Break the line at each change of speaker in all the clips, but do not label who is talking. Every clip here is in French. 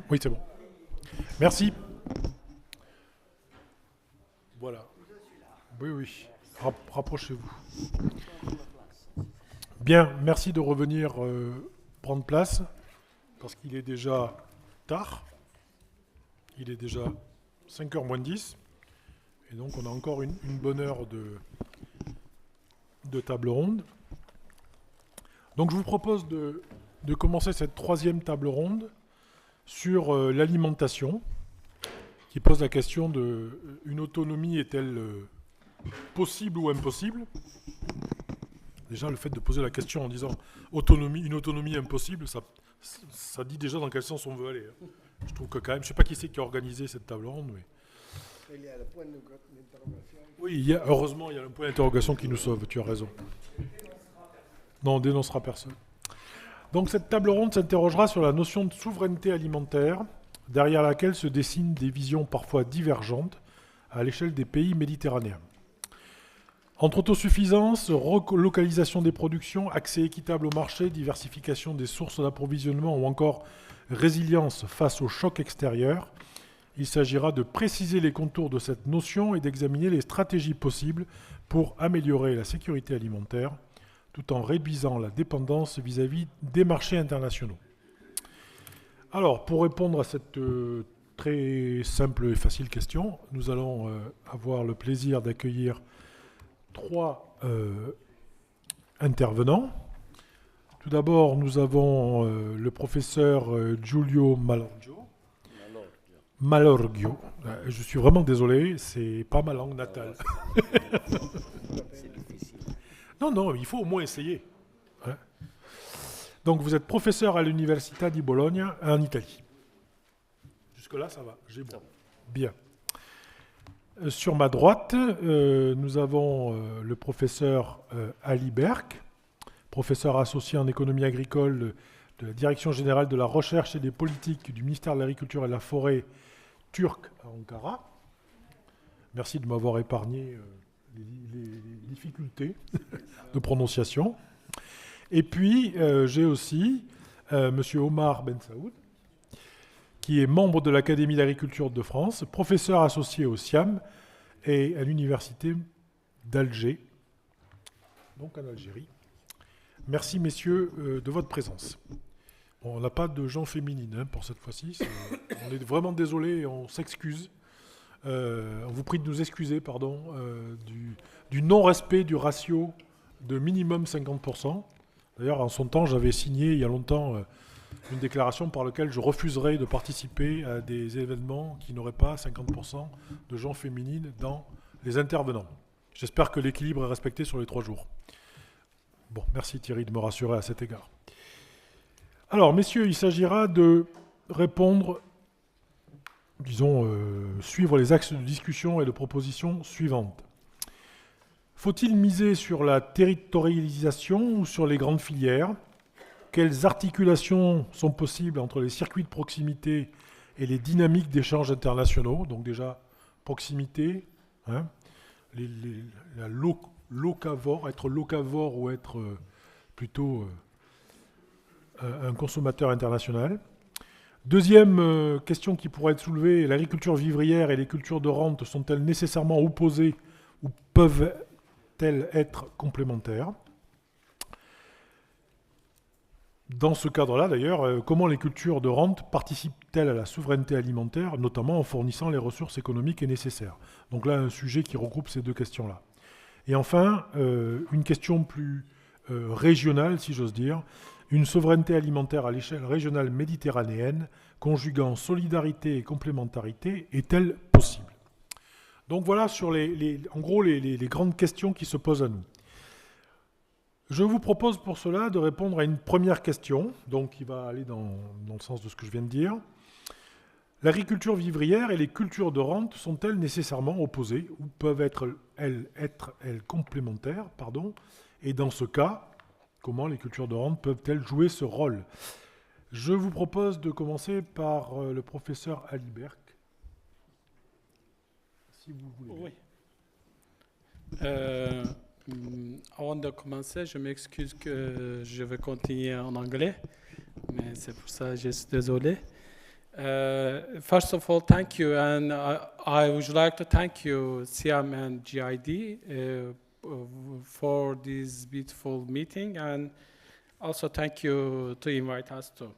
Oui, c'est bon. Merci. Voilà. Oui, oui. Rapprochez-vous. Bien, merci de revenir prendre place, parce qu'il est déjà tard. Il est déjà 5h moins 10. Et donc on a encore une bonne heure de table ronde. Donc je vous propose de commencer cette troisième table ronde sur l'alimentation, qui pose la question de une autonomie est-elle possible ou impossible? Déjà, le fait de poser la question en disant une autonomie impossible, ça dit déjà dans quel sens on veut aller. Je trouve que quand même, je ne sais pas qui c'est qui a organisé cette table ronde, mais...
Il y a le point d'interrogation.
Oui, heureusement, il y a un point d'interrogation qui nous sauve, tu as raison. Non, on dénoncera personne. Donc cette table ronde s'interrogera sur la notion de souveraineté alimentaire, derrière laquelle se dessinent des visions parfois divergentes à l'échelle des pays méditerranéens. Entre autosuffisance, relocalisation des productions, accès équitable au marché, diversification des sources d'approvisionnement ou encore résilience face aux chocs extérieurs, il s'agira de préciser les contours de cette notion et d'examiner les stratégies possibles pour améliorer la sécurité alimentaire, tout en réduisant la dépendance vis-à-vis des marchés internationaux. Alors, pour répondre à cette très simple et facile question, nous allons avoir le plaisir d'accueillir trois intervenants. Tout d'abord, nous avons le professeur Giulio Malorgio. Je suis vraiment désolé, c'est pas ma langue natale.
C'est difficile.
Non, il faut au moins essayer. Hein. Donc, vous êtes professeur à l'Università di Bologna, en Italie. Jusque-là, ça va, j'ai bon. Bien. Sur ma droite, nous avons le professeur Ali Berk, professeur associé en économie agricole de la Direction générale de la recherche et des politiques du ministère de l'Agriculture et de la Forêt turc à Ankara. Merci de m'avoir épargné les difficultés de prononciation. Et puis, j'ai aussi M. Omar Ben Saoud, qui est membre de l'Académie d'agriculture de France, professeur associé au SIAM et à l'Université d'Alger, donc en Algérie. Merci, messieurs, de votre présence. Bon, on n'a pas de gens féminines hein, pour cette fois-ci. On est vraiment désolé et on s'excuse. On vous prie de nous excuser du non-respect du ratio de minimum 50%. D'ailleurs, en son temps, j'avais signé il y a longtemps une déclaration par laquelle je refuserais de participer à des événements qui n'auraient pas 50% de gens féminines dans les intervenants. J'espère que l'équilibre est respecté sur les 3 jours. Bon, merci Thierry de me rassurer à cet égard. Alors, messieurs, il s'agira de répondre, suivre les axes de discussion et de proposition suivantes. Faut-il miser sur la territorialisation ou sur les grandes filières? Quelles articulations sont possibles entre les circuits de proximité et les dynamiques d'échanges internationaux? Donc déjà, proximité, hein, la locavore, être locavore ou être plutôt un consommateur international. Deuxième question qui pourrait être soulevée, l'agriculture vivrière et les cultures de rente sont-elles nécessairement opposées ou peuvent-elles être complémentaires? Dans ce cadre-là, d'ailleurs, comment les cultures de rente participent-elles à la souveraineté alimentaire, notamment en fournissant les ressources économiques nécessaires? Donc là, un sujet qui regroupe ces deux questions-là. Et enfin, une question plus régionale, si j'ose dire, une souveraineté alimentaire à l'échelle régionale méditerranéenne, conjuguant solidarité et complémentarité, est-elle possible? Donc voilà sur en gros les grandes questions qui se posent à nous. Je vous propose pour cela de répondre à une première question, donc qui va aller dans le sens de ce que je viens de dire. L'agriculture vivrière et les cultures de rente sont-elles nécessairement opposées ou peuvent-elles être complémentaires, et dans ce cas, comment les cultures de rente peuvent-elles jouer ce rôle? Je vous propose de commencer par le professeur Ali Berk, si vous voulez.
Oui. Avant de commencer, je m'excuse que je vais continuer en anglais, mais c'est pour ça que je suis désolé. First of all, thank you, and I would like to thank you, Siam and GID, for this beautiful meeting, and also thank you to invite us to.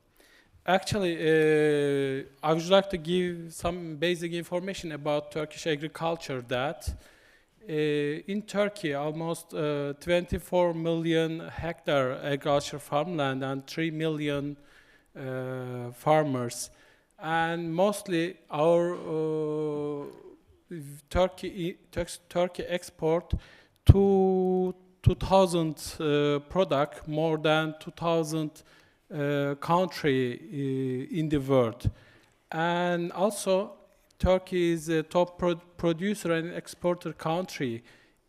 Actually, I would like to give some basic information about Turkish agriculture. That in Turkey, almost 24 million hectare agriculture farmland and 3 million farmers. And mostly our Turkey export to 2,000 product, more than 2,000 country in the world. And also Turkey is a top producer and exporter country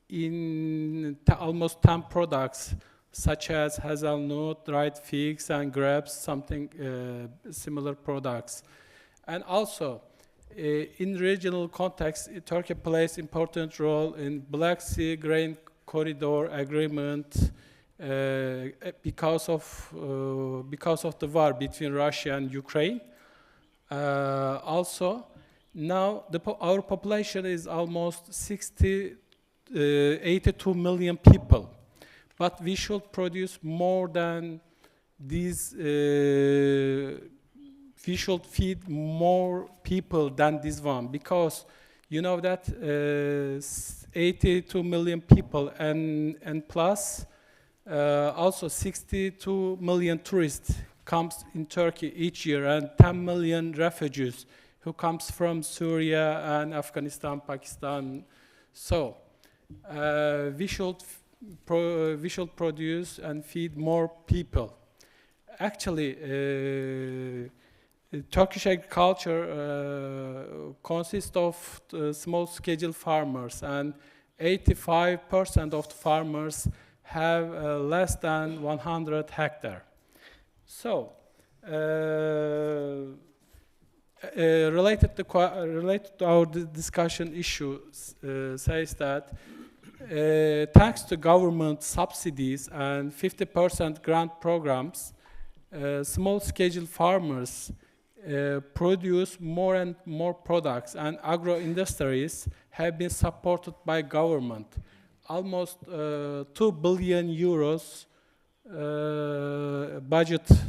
in almost 10 products, such as hazelnut, dried figs, and grapes, something similar products. And also, in regional context, Turkey plays important role in Black Sea Grain Corridor Agreement because of the war between Russia and Ukraine. Also, now our population is almost 82 million people. But we should produce more than these, we should feed more people than this one, because you know that 82 million people and plus also 62 million tourists comes in Turkey each year, and 10 million refugees who comes from Syria and Afghanistan, Pakistan. So we should produce and feed more people. Actually, Turkish agriculture consists of small-scale farmers, and 85% of the farmers have less than 100 hectares. So, related to our discussion issue, says that thanks to government subsidies and 50% grant programs, small-scale farmers produce more and more products, and agro-industries have been supported by government. Almost 2 billion euros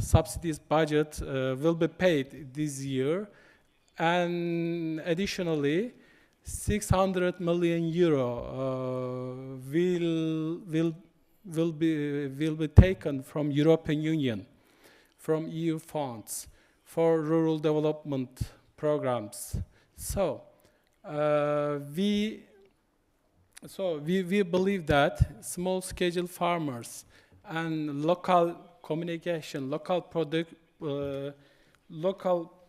subsidies budget will be paid this year, and additionally 600 million euro will be taken from European Union, from EU funds for rural development programs. So we believe that small-scale farmers and local communication, local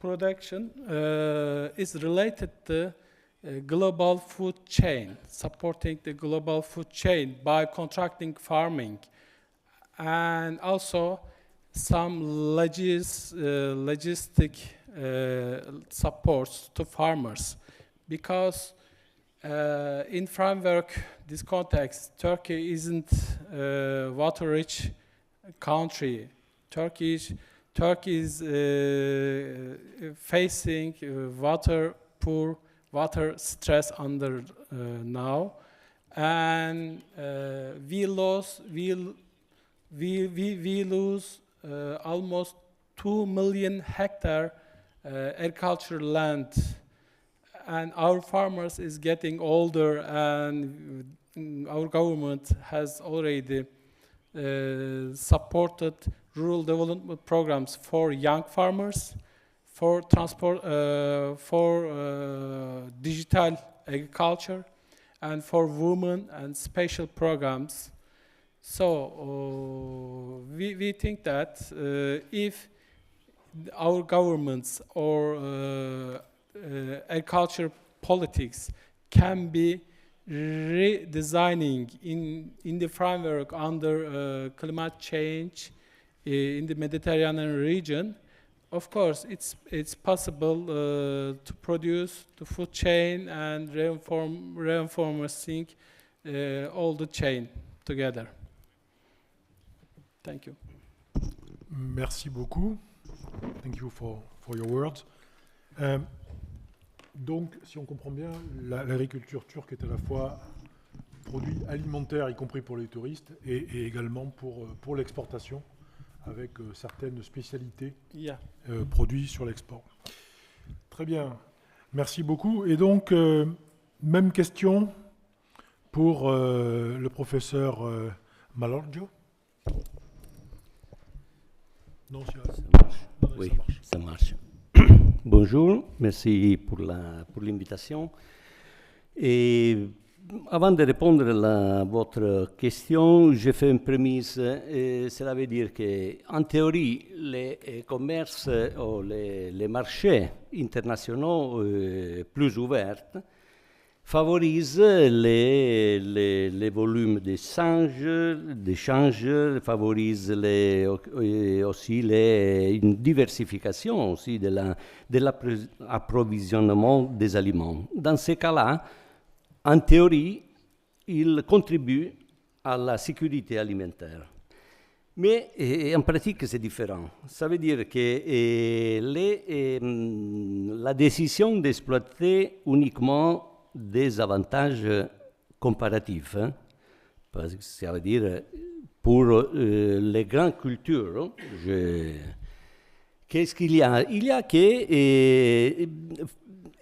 production is related to global food chain, supporting the global food chain by contracting farming, and also some logistic supports to farmers, because in framework this context, Turkey isn't a water-rich country. Turkey is facing water stress under now, and we lose almost 2 million hectare agricultural land, and our farmers is getting older, and our government has already supported rural development programs for young farmers, for transport, for digital agriculture, and for women, and special programs. So we think that if our governments or agriculture politics can be redesigning in the framework under climate change in the Mediterranean region, of course it's possible to produce the food chain and reinforcing all the chain together. Thank you.
Merci beaucoup. Thank you for your words. Donc, si on comprend bien, l'agriculture turque est à la fois produit alimentaire, y compris pour les touristes, et également pour l'exportation, avec certaines spécialités
Yeah.
produits sur l'export. Très bien, merci beaucoup. Et donc, même question pour le professeur Malorgio. Non,
Ça marche.
non,
Oui,
ça marche.
ça marche. Bonjour, merci pour l'invitation. Et avant de répondre à votre question, je fais une prémisse. Cela veut dire qu'en théorie, les commerces ou les marchés internationaux plus ouverts favorisent les volumes d'échanges, favorisent aussi une diversification aussi de l'approvisionnement des aliments. Dans ces cas-là, en théorie, ils contribuent à la sécurité alimentaire. Mais en pratique, c'est différent. Ça veut dire que la décision d'exploiter uniquement des avantages comparatifs, hein, parce que ça veut dire pour les grandes cultures, qu'est-ce qu'il y a? Il y a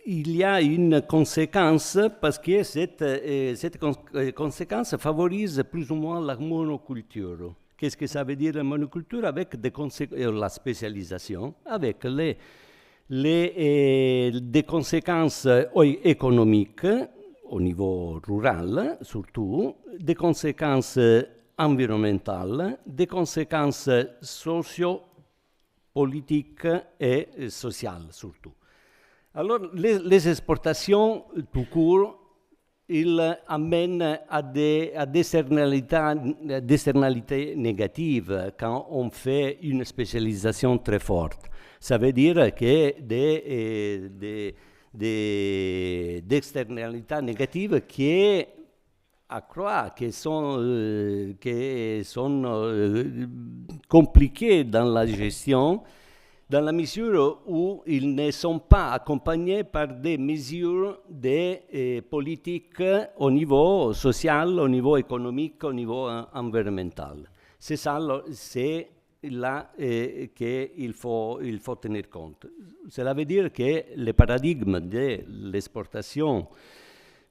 il y a une conséquence parce que cette conséquence favorise plus ou moins la monoculture. Qu'est-ce que ça veut dire la monoculture? Avec la spécialisation, avec des conséquences économiques au niveau rural surtout, des conséquences environnementales, des conséquences socio-politiques et sociales surtout. Alors les exportations tout court, ils amènent à des externalités négatives quand on fait une spécialisation très forte. Ça veut dire que des externalités négatives qui accroissent, qui sont compliquées dans la gestion, dans la mesure où ils ne sont pas accompagnés par des mesures de politique au niveau social, au niveau économique, au niveau environnemental. C'est ça, c'est là qu'il faut tenir compte. Cela veut dire que le paradigme de l'exportation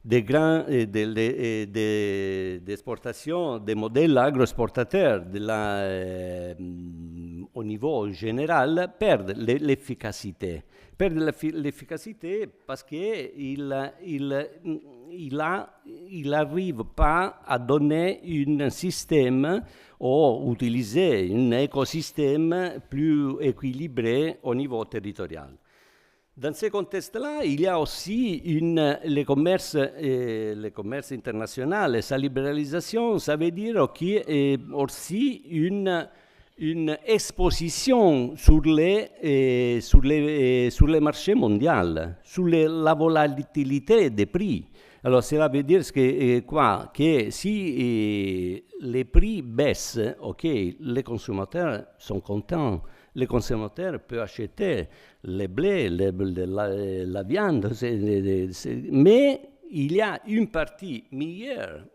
d'exportation des modèles agroexportateurs au niveau général perdent l'efficacité. Perdent l'efficacité parce qu'il n'arrive pas à donner un système ou utiliser un écosystème plus équilibré au niveau territorial. Dans ce contexte-là, il y a aussi le commerce international, sa libéralisation, ça veut dire aussi une exposition sur les marchés mondiaux, sur la volatilité des prix. Alors cela veut dire que si les prix baissent, ok, les consommateurs sont contents. Les consommateurs peuvent acheter le blé, la viande, mais il y a une partie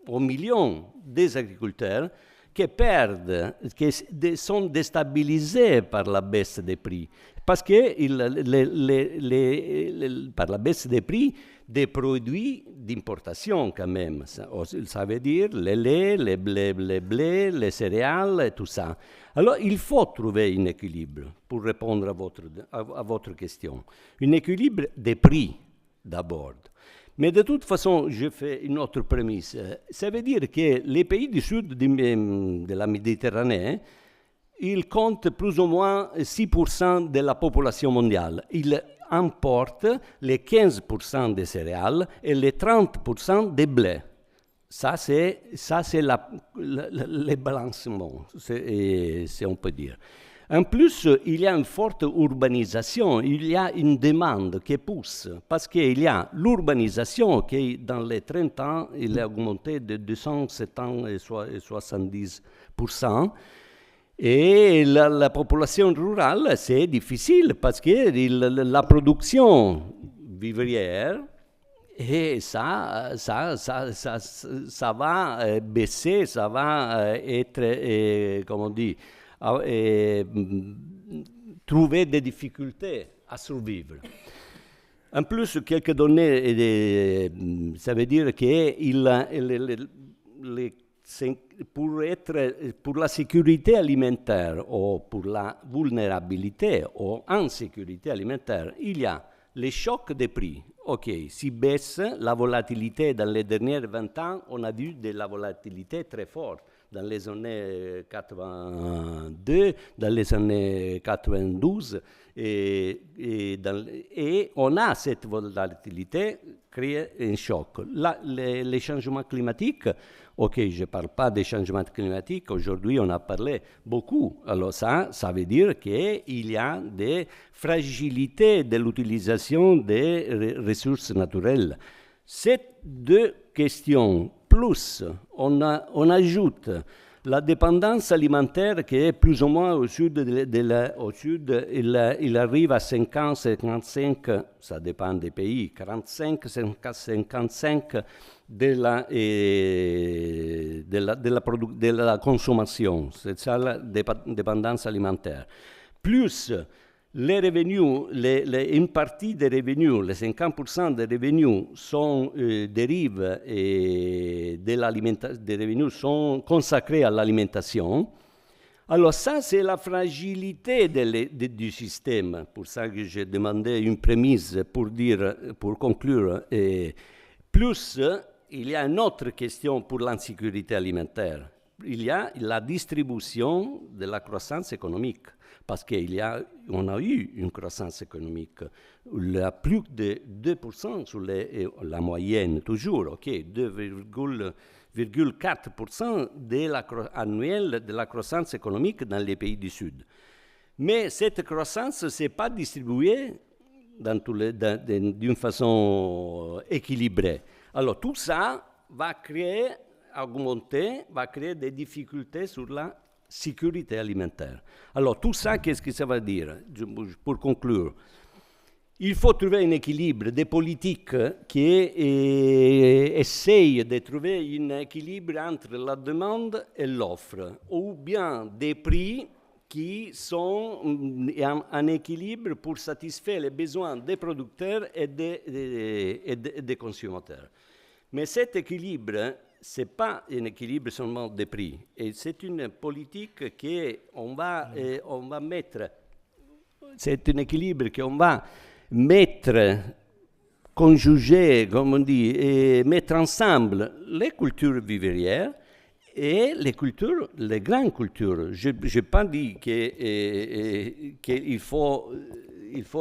au million des agriculteurs qui perdent, qui sont déstabilisés par la baisse des prix. Parce que par la baisse des prix des produits d'importation quand même. Ça veut dire le lait, le blé, les céréales et tout ça. Alors, il faut trouver un équilibre pour répondre à votre question. Un équilibre des prix, d'abord. Mais de toute façon, je fais une autre prémisse. Ça veut dire que les pays du sud de la Méditerranée, ils comptent plus ou moins 6% de la population mondiale. Ils importent les 15% des céréales et les 30% des blés. Ça, c'est le balancement, si on peut dire. En plus, il y a une forte urbanisation, il y a une demande qui pousse, parce qu'il y a l'urbanisation qui, dans les 30 ans, il a augmenté de 270%. Et la population rurale, c'est difficile parce que la production vivrière, et ça va baisser, ça va être, comment on dit, trouver des difficultés à survivre. En plus, quelques données, ça veut dire que pour la sécurité alimentaire ou pour la vulnérabilité ou insécurité alimentaire, il y a les chocs des prix. OK, si baisse la volatilité dans les derniers 20 ans, on a vu de la volatilité très forte. Dans les années 82, dans les années 92, et on a cette volatilité créé un choc. Là, les changements climatiques, OK, je ne parle pas des changements climatiques, aujourd'hui on a parlé beaucoup. Alors ça veut dire qu'il y a des fragilités de l'utilisation des ressources naturelles. Ces deux questions, plus on ajoute la dépendance alimentaire qui est plus ou moins au sud, il arrive à 50, 55, ça dépend des pays, 45, 55 de la consommation. C'est ça la dépendance alimentaire. Plus les revenus, une partie des revenus, les 50% des revenus dérivent des revenus sont consacrés à l'alimentation. Alors ça, c'est la fragilité du système. Pour ça que j'ai demandé une prémisse pour conclure. Plus, il y a une autre question pour l'insécurité alimentaire. Il y a la distribution de la croissance économique. Parce qu'on a eu une croissance économique, plus de 2% sur la moyenne, toujours, OK, 2,4% annuelle de la croissance économique dans les pays du Sud. Mais cette croissance ne s'est pas distribuée d'une façon équilibrée. Alors tout ça va créer des difficultés sur la sécurité alimentaire. Alors tout ça, qu'est-ce que ça veut dire? Pour conclure, il faut trouver un équilibre des politiques qui essayent de trouver un équilibre entre la demande et l'offre, ou bien des prix qui sont en équilibre pour satisfaire les besoins des producteurs et des consommateurs. Mais cet équilibre, ce n'est pas un équilibre seulement des prix. Et c'est une politique qu'on va mettre, c'est un équilibre qu'on va mettre, conjuguer, comme on dit, et mettre ensemble les cultures vivrières et les grandes cultures. Je n'ai pas dit qu'il faut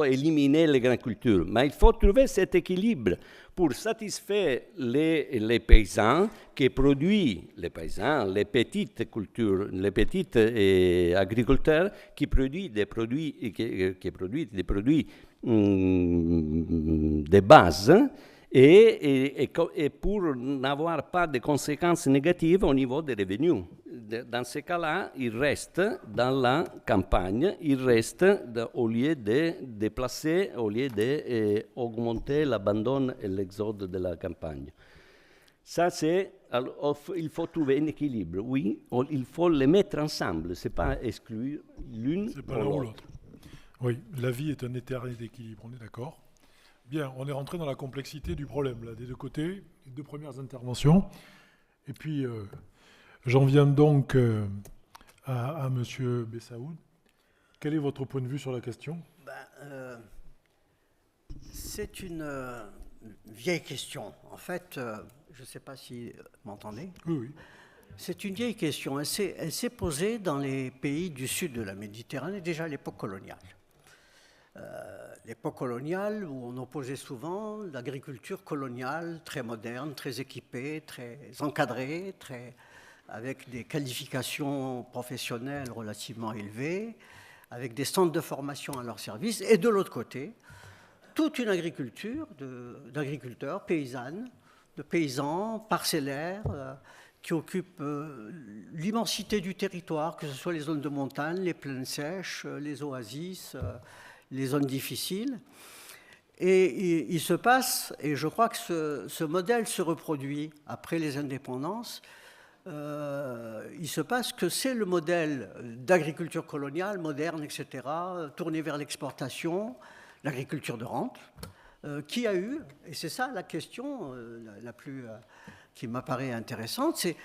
éliminer les grandes cultures, mais il faut trouver cet équilibre pour satisfaire les paysans qui produisent, les petites cultures, les petits agriculteurs qui produisent des produits, de base, et pour n'avoir pas de conséquences négatives au niveau des revenus. Dans ce cas-là, il reste dans la campagne, il reste au lieu de déplacer, au lieu d'augmenter l'abandon et l'exode de la campagne. Ça, il faut trouver un équilibre, oui, il faut les mettre ensemble, ce n'est pas exclure l'une
ou l'autre. Oui, la vie est un éternel équilibre, on est d'accord. Bien, on est rentré dans la complexité du problème, là, des deux côtés, les deux premières interventions. Et puis, j'en viens donc à M. Bessaoud. Quel est votre point de vue sur la question?
C'est une vieille question. En fait, je ne sais pas si vous m'entendez.
Oui.
C'est une vieille question. Elle s'est posée dans les pays du sud de la Méditerranée, déjà à l'époque coloniale. L'époque coloniale où on opposait souvent l'agriculture coloniale très moderne, très équipée, très encadrée, avec des qualifications professionnelles relativement élevées, avec des centres de formation à leur service, et de l'autre côté, toute une agriculture d'agriculteurs, paysannes, de paysans parcellaires qui occupent l'immensité du territoire, que ce soit les zones de montagne, les plaines sèches, les oasis, les zones difficiles. Et il se passe, et je crois que ce modèle se reproduit après les indépendances, il se passe que c'est le modèle d'agriculture coloniale, moderne, etc., tourné vers l'exportation, l'agriculture de rente, qui a eu, et c'est ça la question la plus qui m'apparaît intéressante, c'est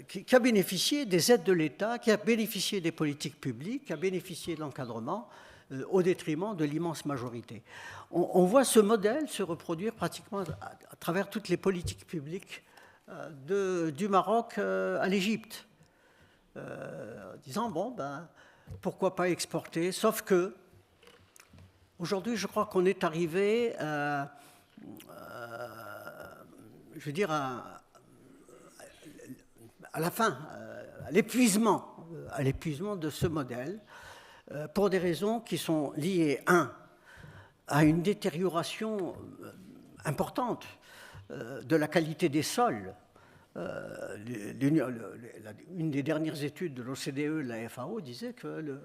qui a bénéficié des aides de l'État, qui a bénéficié des politiques publiques, qui a bénéficié de l'encadrement, au détriment de l'immense majorité. On voit ce modèle se reproduire pratiquement à travers toutes les politiques publiques du Maroc à l'Égypte, disant, bon, ben, pourquoi pas exporter, sauf que aujourd'hui, je crois qu'on est arrivé, je veux dire, à la fin, à l'épuisement de ce modèle, pour des raisons qui sont liées, à une détérioration importante de la qualité des sols. Une des dernières études de l'OCDE, la FAO, disait que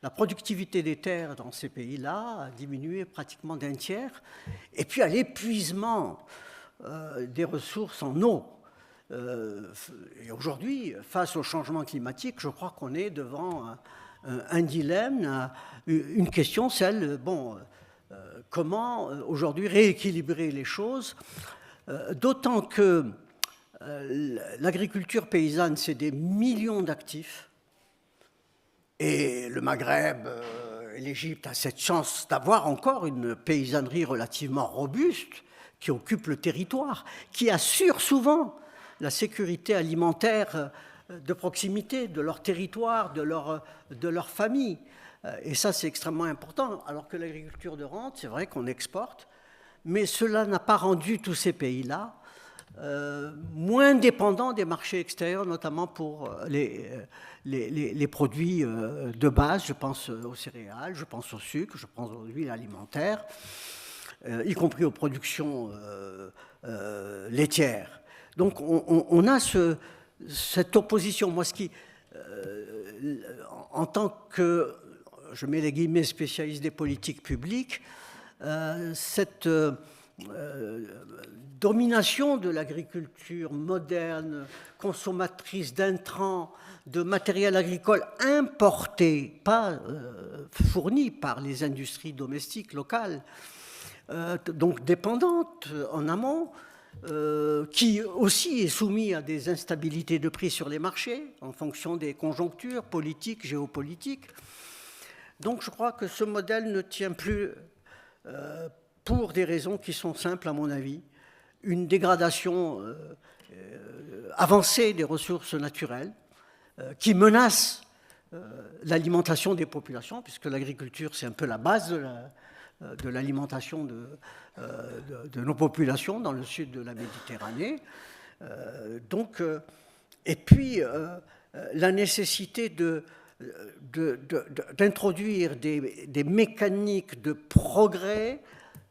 la productivité des terres dans ces pays-là a diminué pratiquement d'un tiers, et puis à l'épuisement des ressources en eau. Et aujourd'hui, face au changement climatique, je crois qu'on est devant un dilemme, une question, celle, comment aujourd'hui rééquilibrer les choses, d'autant que l'agriculture paysanne, c'est des millions d'actifs, et le Maghreb et l'Égypte a cette chance d'avoir encore une paysannerie relativement robuste qui occupe le territoire, qui assure souvent la sécurité alimentaire de proximité, de leur territoire, de leur famille. Et ça, c'est extrêmement important. Alors que l'agriculture de rente, c'est vrai qu'on exporte, mais cela n'a pas rendu tous ces pays-là moins dépendants des marchés extérieurs, notamment pour les produits de base. Je pense aux céréales, je pense au sucre, je pense aux huiles alimentaires, y compris aux productions laitières. Donc on a cette opposition. Moi, en tant que, je mets les guillemets, spécialiste des politiques publiques, cette domination de l'agriculture moderne, consommatrice d'intrants, de matériel agricole importé, pas fourni par les industries domestiques locales, donc dépendantes en amont, qui aussi est soumis à des instabilités de prix sur les marchés en fonction des conjonctures politiques, géopolitiques. Donc je crois que ce modèle ne tient plus pour des raisons qui sont simples à mon avis. Une dégradation avancée des ressources naturelles qui menace l'alimentation des populations, puisque l'agriculture c'est un peu la base de l'alimentation de nos populations dans le sud de la Méditerranée. Et puis, la nécessité d'introduire des mécaniques de progrès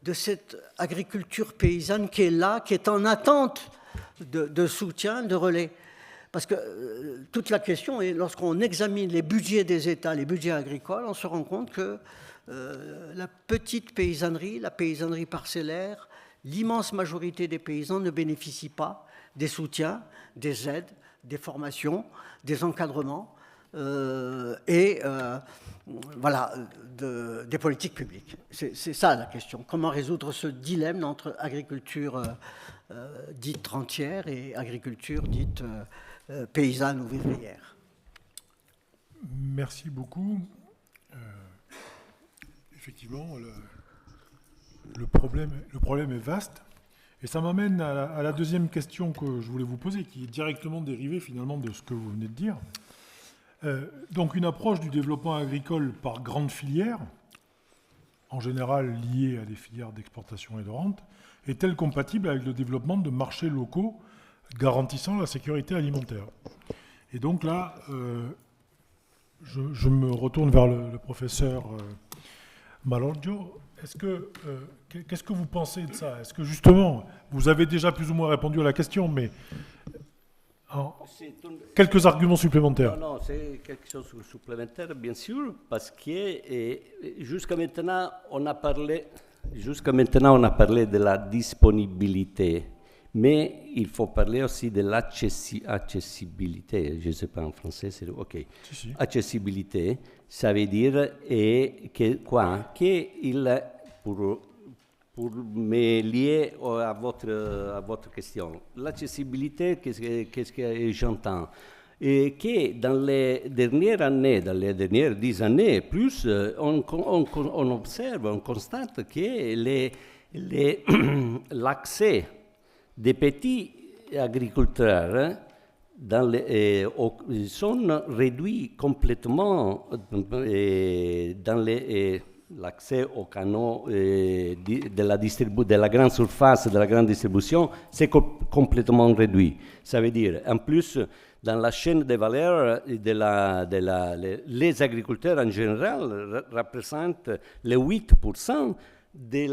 de cette agriculture paysanne qui est là, qui est en attente de soutien, de relais. Parce que toute la question est, lorsqu'on examine les budgets des États, les budgets agricoles, on se rend compte que la petite paysannerie, la paysannerie parcellaire, l'immense majorité des paysans ne bénéficient pas des soutiens, des aides, des formations, des encadrements voilà, des politiques publiques. C'est ça la question. Comment résoudre ce dilemme entre agriculture dite rentière et agriculture dite paysanne ou vivrière?
Merci beaucoup. Effectivement, le problème est vaste. Et ça m'amène à la deuxième question que je voulais vous poser, qui est directement dérivée finalement de ce que vous venez de dire. Donc une approche du développement agricole par grandes filières, en général liée à des filières d'exportation et de rente, est-elle compatible avec le développement de marchés locaux garantissant la sécurité alimentaire? Et donc là, je me retourne vers le professeur Malorgio. Qu'est-ce que vous pensez de ça? Est-ce que justement, vous avez déjà plus ou moins répondu à la question, mais Quelques arguments supplémentaires.
Non, c'est quelque chose de supplémentaire, bien sûr, parce que jusqu'à maintenant, on a parlé de la disponibilité, mais il faut parler aussi de l'accessibilité. Je ne sais pas en français, c'est OK.
Si.
Accessibilité, ça veut dire que quoi? Pour me lier à votre question, l'accessibilité, qu'est-ce que j'entends? Et que dans les dernières années, dans les dernières 10 années, plus, on observe, on constate que l'accès des petits agriculteurs sont réduits complètement dans l'accès aux canaux de la grande surface, de la grande distribution, c'est complètement réduit. Ça veut dire, en plus, dans la chaîne de valeur, les agriculteurs en général représentent les 8% des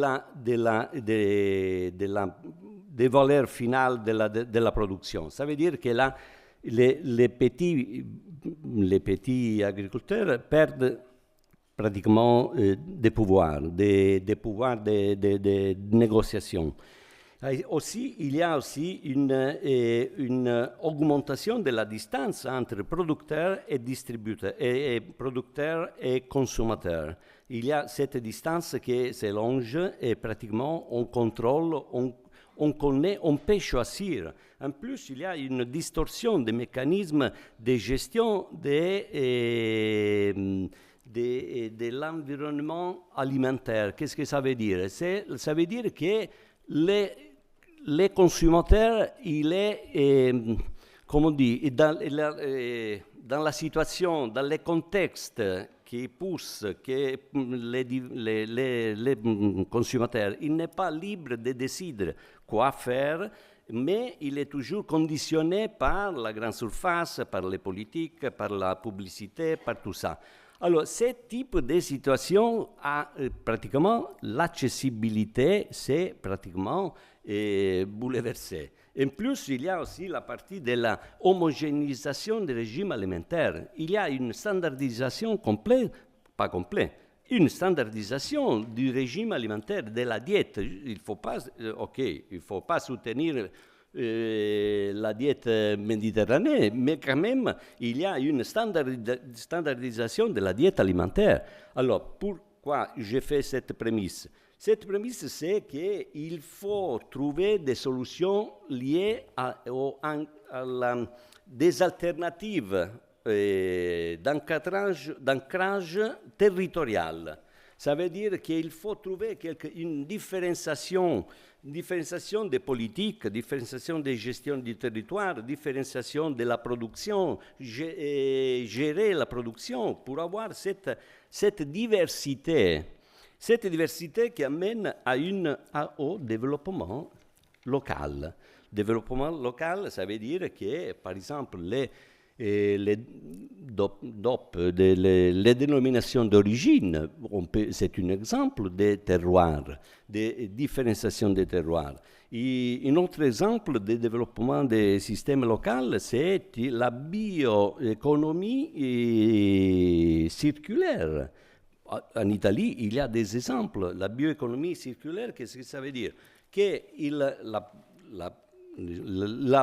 valeurs finales de la production. Ça veut dire que là, les petits agriculteurs perdent pratiquement des pouvoirs de négociation. Aussi, il y a aussi une augmentation de la distance entre producteurs et distributeurs, et producteurs et consommateurs. Il y a cette distance qui s'élonge et pratiquement on contrôle, on connaît, on peut choisir. En plus, il y a une distorsion des mécanismes de gestion de l'environnement alimentaire. Qu'est-ce que ça veut dire? Ça veut dire que les consommateurs, il est, comme on dit, dans la situation, dans les contextes qui poussent que les consommateurs, il n'est pas libre de décider quoi faire, mais il est toujours conditionné par la grande surface, par les politiques, par la publicité, par tout ça. Alors, ce type de situation a pratiquement l'accessibilité, c'est pratiquement bouleversé. En plus, il y a aussi la partie de la homogénéisation des régimes alimentaires. Il y a une standardisation complète, pas complète, une standardisation du régime alimentaire, de la diète. Il faut pas soutenir la diète méditerranéenne, mais quand même, il y a une standardisation de la diète alimentaire. Alors, pourquoi j'ai fait cette prémisse? Cette prémisse, c'est qu'il faut trouver des solutions liées des alternatives d'ancrage territorial. Ça veut dire qu'il faut trouver une différenciation des politiques, différenciation des gestions du territoire, différenciation de la production, gérer la production pour avoir cette diversité. Cette diversité qui amène au développement local. Développement local, ça veut dire que, par exemple, les dénominations d'origine, c'est un exemple des terroirs, des différenciations des terroirs. Et un autre exemple de développement des systèmes locaux, c'est la bioéconomie circulaire. En Italie, il y a des exemples. La bioéconomie circulaire, qu'est-ce que ça veut dire? Que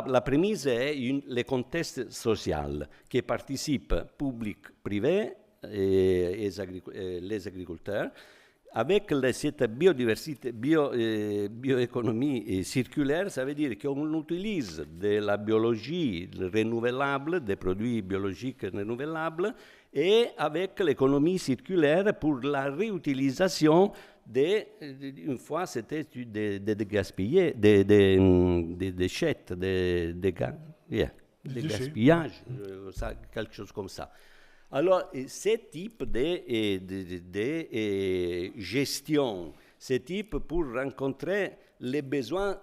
la prémisse est le contexte social qui participe, public, privé, et les agriculteurs, avec cette bioéconomie circulaire, ça veut dire qu'on utilise de la biologie renouvelable, des produits biologiques renouvelables, et avec l'économie circulaire pour la réutilisation une fois c'était des gaspillés, des déchets, des gaspillages, quelque chose comme ça. Alors, ce type de gestion, ce type pour rencontrer les besoins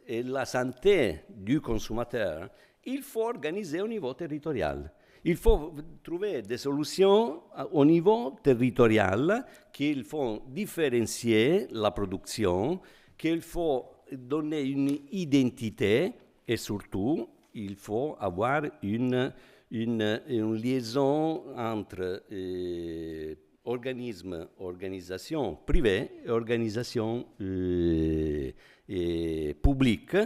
et la santé du consommateur, il faut organiser au niveau territorial. Il faut trouver des solutions au niveau territorial qu'il faut différencier la production, qu'il faut donner une identité et surtout il faut avoir une liaison entre organisation privée et organisation publique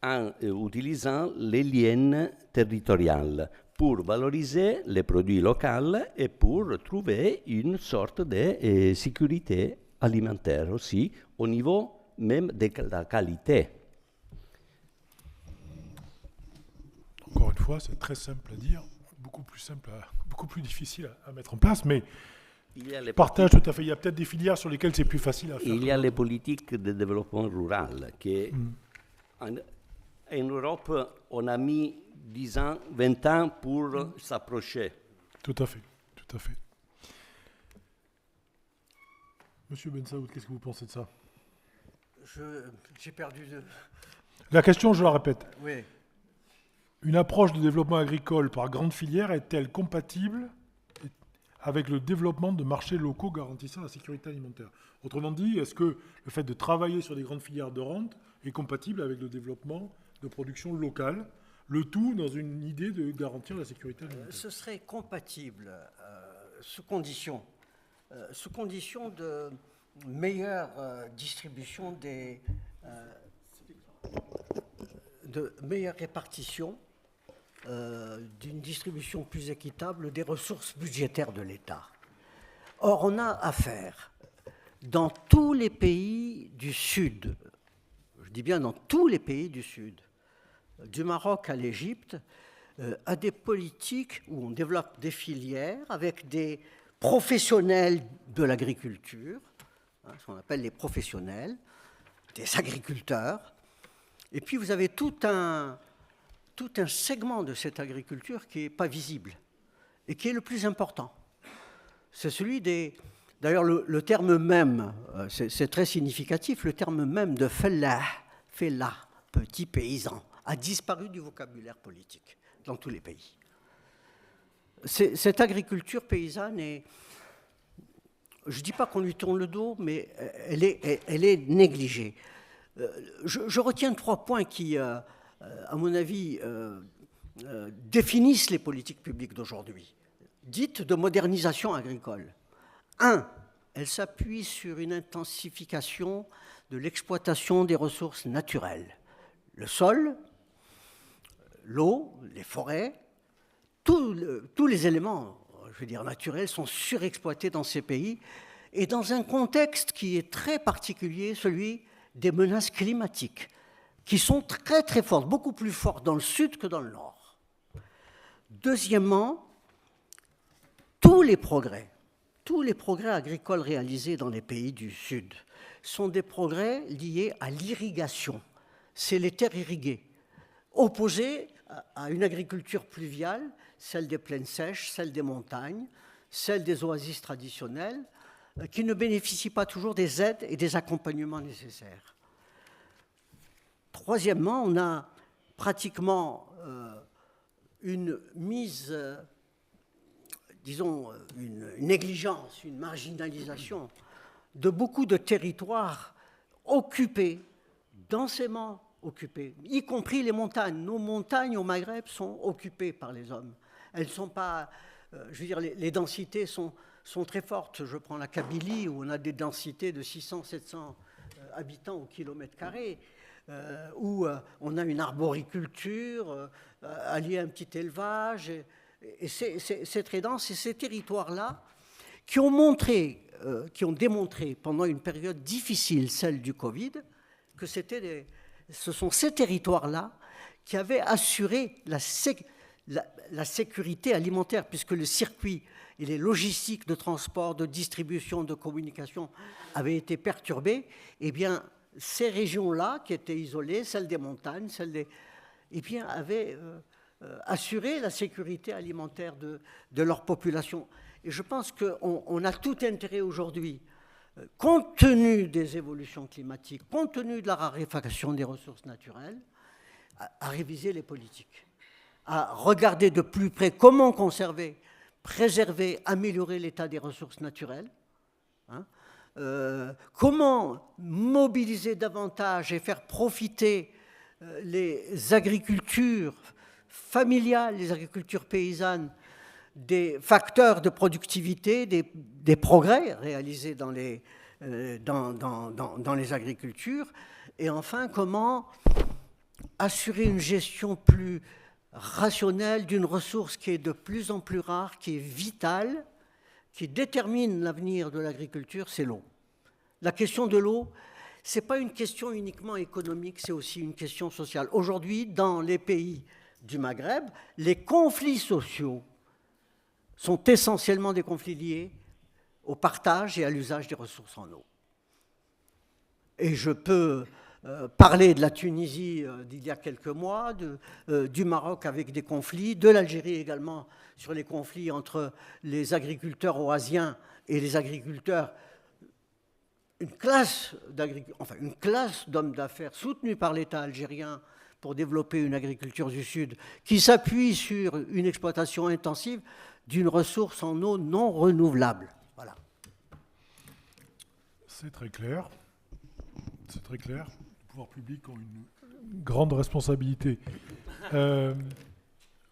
en utilisant les liens territoriales pour valoriser les produits locaux et pour trouver une sorte de sécurité alimentaire aussi au niveau même de la qualité.
Encore une fois, c'est très simple à dire, beaucoup plus difficile à mettre en place, mais partage tout à fait. Il y a peut-être des filières sur lesquelles c'est plus facile à faire.
Il y a les politiques de développement rural qui, en Europe, on a mis 10 ans, 20 ans pour s'approcher.
Tout à fait, tout à fait. Monsieur Bensaoud, qu'est-ce que vous pensez de ça?
J'ai perdu de...
La question, je la répète.
Oui.
Une approche de développement agricole par grande filière est-elle compatible avec le développement de marchés locaux garantissant la sécurité alimentaire? Autrement dit, est-ce que le fait de travailler sur des grandes filières de rente est compatible avec le développement de production locale, le tout dans une idée de garantir la sécurité alimentaire?
Ce serait compatible sous condition de meilleure distribution de meilleure répartition, d'une distribution plus équitable des ressources budgétaires de l'État. Or, on a affaire dans tous les pays du Sud, je dis bien dans tous les pays du Sud, du Maroc à l'Égypte, à des politiques où on développe des filières avec des professionnels de l'agriculture, ce qu'on appelle les professionnels, des agriculteurs, et puis vous avez tout un segment de cette agriculture qui n'est pas visible et qui est le plus important. C'est celui des... D'ailleurs, le terme même, c'est très significatif, le terme même de fellah, petit paysan, a disparu du vocabulaire politique dans tous les pays. Cette agriculture paysanne est... Je ne dis pas qu'on lui tourne le dos, mais elle est négligée. Je retiens 3 points qui, à mon avis, définissent les politiques publiques d'aujourd'hui, dites de modernisation agricole. 1, elle s'appuie sur une intensification de l'exploitation des ressources naturelles. Le sol, l'eau, les forêts, tous les éléments, je veux dire, naturels sont surexploités dans ces pays et dans un contexte qui est très particulier, celui des menaces climatiques, qui sont très très fortes, beaucoup plus fortes dans le sud que dans le nord. Deuxièmement, tous les progrès agricoles réalisés dans les pays du sud sont des progrès liés à l'irrigation. C'est les terres irriguées, opposées à une agriculture pluviale, celle des plaines sèches, celle des montagnes, celle des oasis traditionnelles, qui ne bénéficient pas toujours des aides et des accompagnements nécessaires. Troisièmement, on a pratiquement une mise, disons, une négligence, une marginalisation de beaucoup de territoires occupés, densément occupés, y compris les montagnes. Nos montagnes au Maghreb sont occupées par les hommes. Elles ne sont pas, je veux dire, les densités sont très fortes. Je prends la Kabylie où on a des densités de 600-700 habitants au kilomètre carré, où on a une arboriculture alliée à un petit élevage, et c'est très dense. Et ces territoires-là qui ont démontré pendant une période difficile, celle du Covid, que ce sont ces territoires-là qui avaient assuré la sécurité alimentaire, puisque le circuit et les logistiques de transport, de distribution, de communication avaient été perturbés. Eh bien, ces régions-là, qui étaient isolées, celles des montagnes, avaient assuré la sécurité alimentaire de leur population. Et je pense qu'on a tout intérêt aujourd'hui, compte tenu des évolutions climatiques, compte tenu de la raréfaction des ressources naturelles, à réviser les politiques, à regarder de plus près comment conserver, préserver, améliorer l'état des ressources naturelles, comment mobiliser davantage et faire profiter les agricultures familiales, les agricultures paysannes, des facteurs de productivité, des progrès réalisés dans les agricultures, et enfin comment assurer une gestion plus rationnelle d'une ressource qui est de plus en plus rare, qui est vitale, qui détermine l'avenir de l'agriculture, c'est l'eau. La question de l'eau, ce n'est pas une question uniquement économique, c'est aussi une question sociale. Aujourd'hui, dans les pays du Maghreb, les conflits sociaux sont essentiellement des conflits liés au partage et à l'usage des ressources en eau. Et je peux parler de la Tunisie d'il y a quelques mois, du Maroc avec des conflits, de l'Algérie également sur les conflits entre les agriculteurs oasiens et les agriculteurs, une classe d'hommes d'affaires soutenue par l'État algérien pour développer une agriculture du Sud qui s'appuie sur une exploitation intensive d'une ressource en eau non renouvelable. Voilà.
C'est très clair. C'est très clair. Les pouvoirs publics ont une grande responsabilité.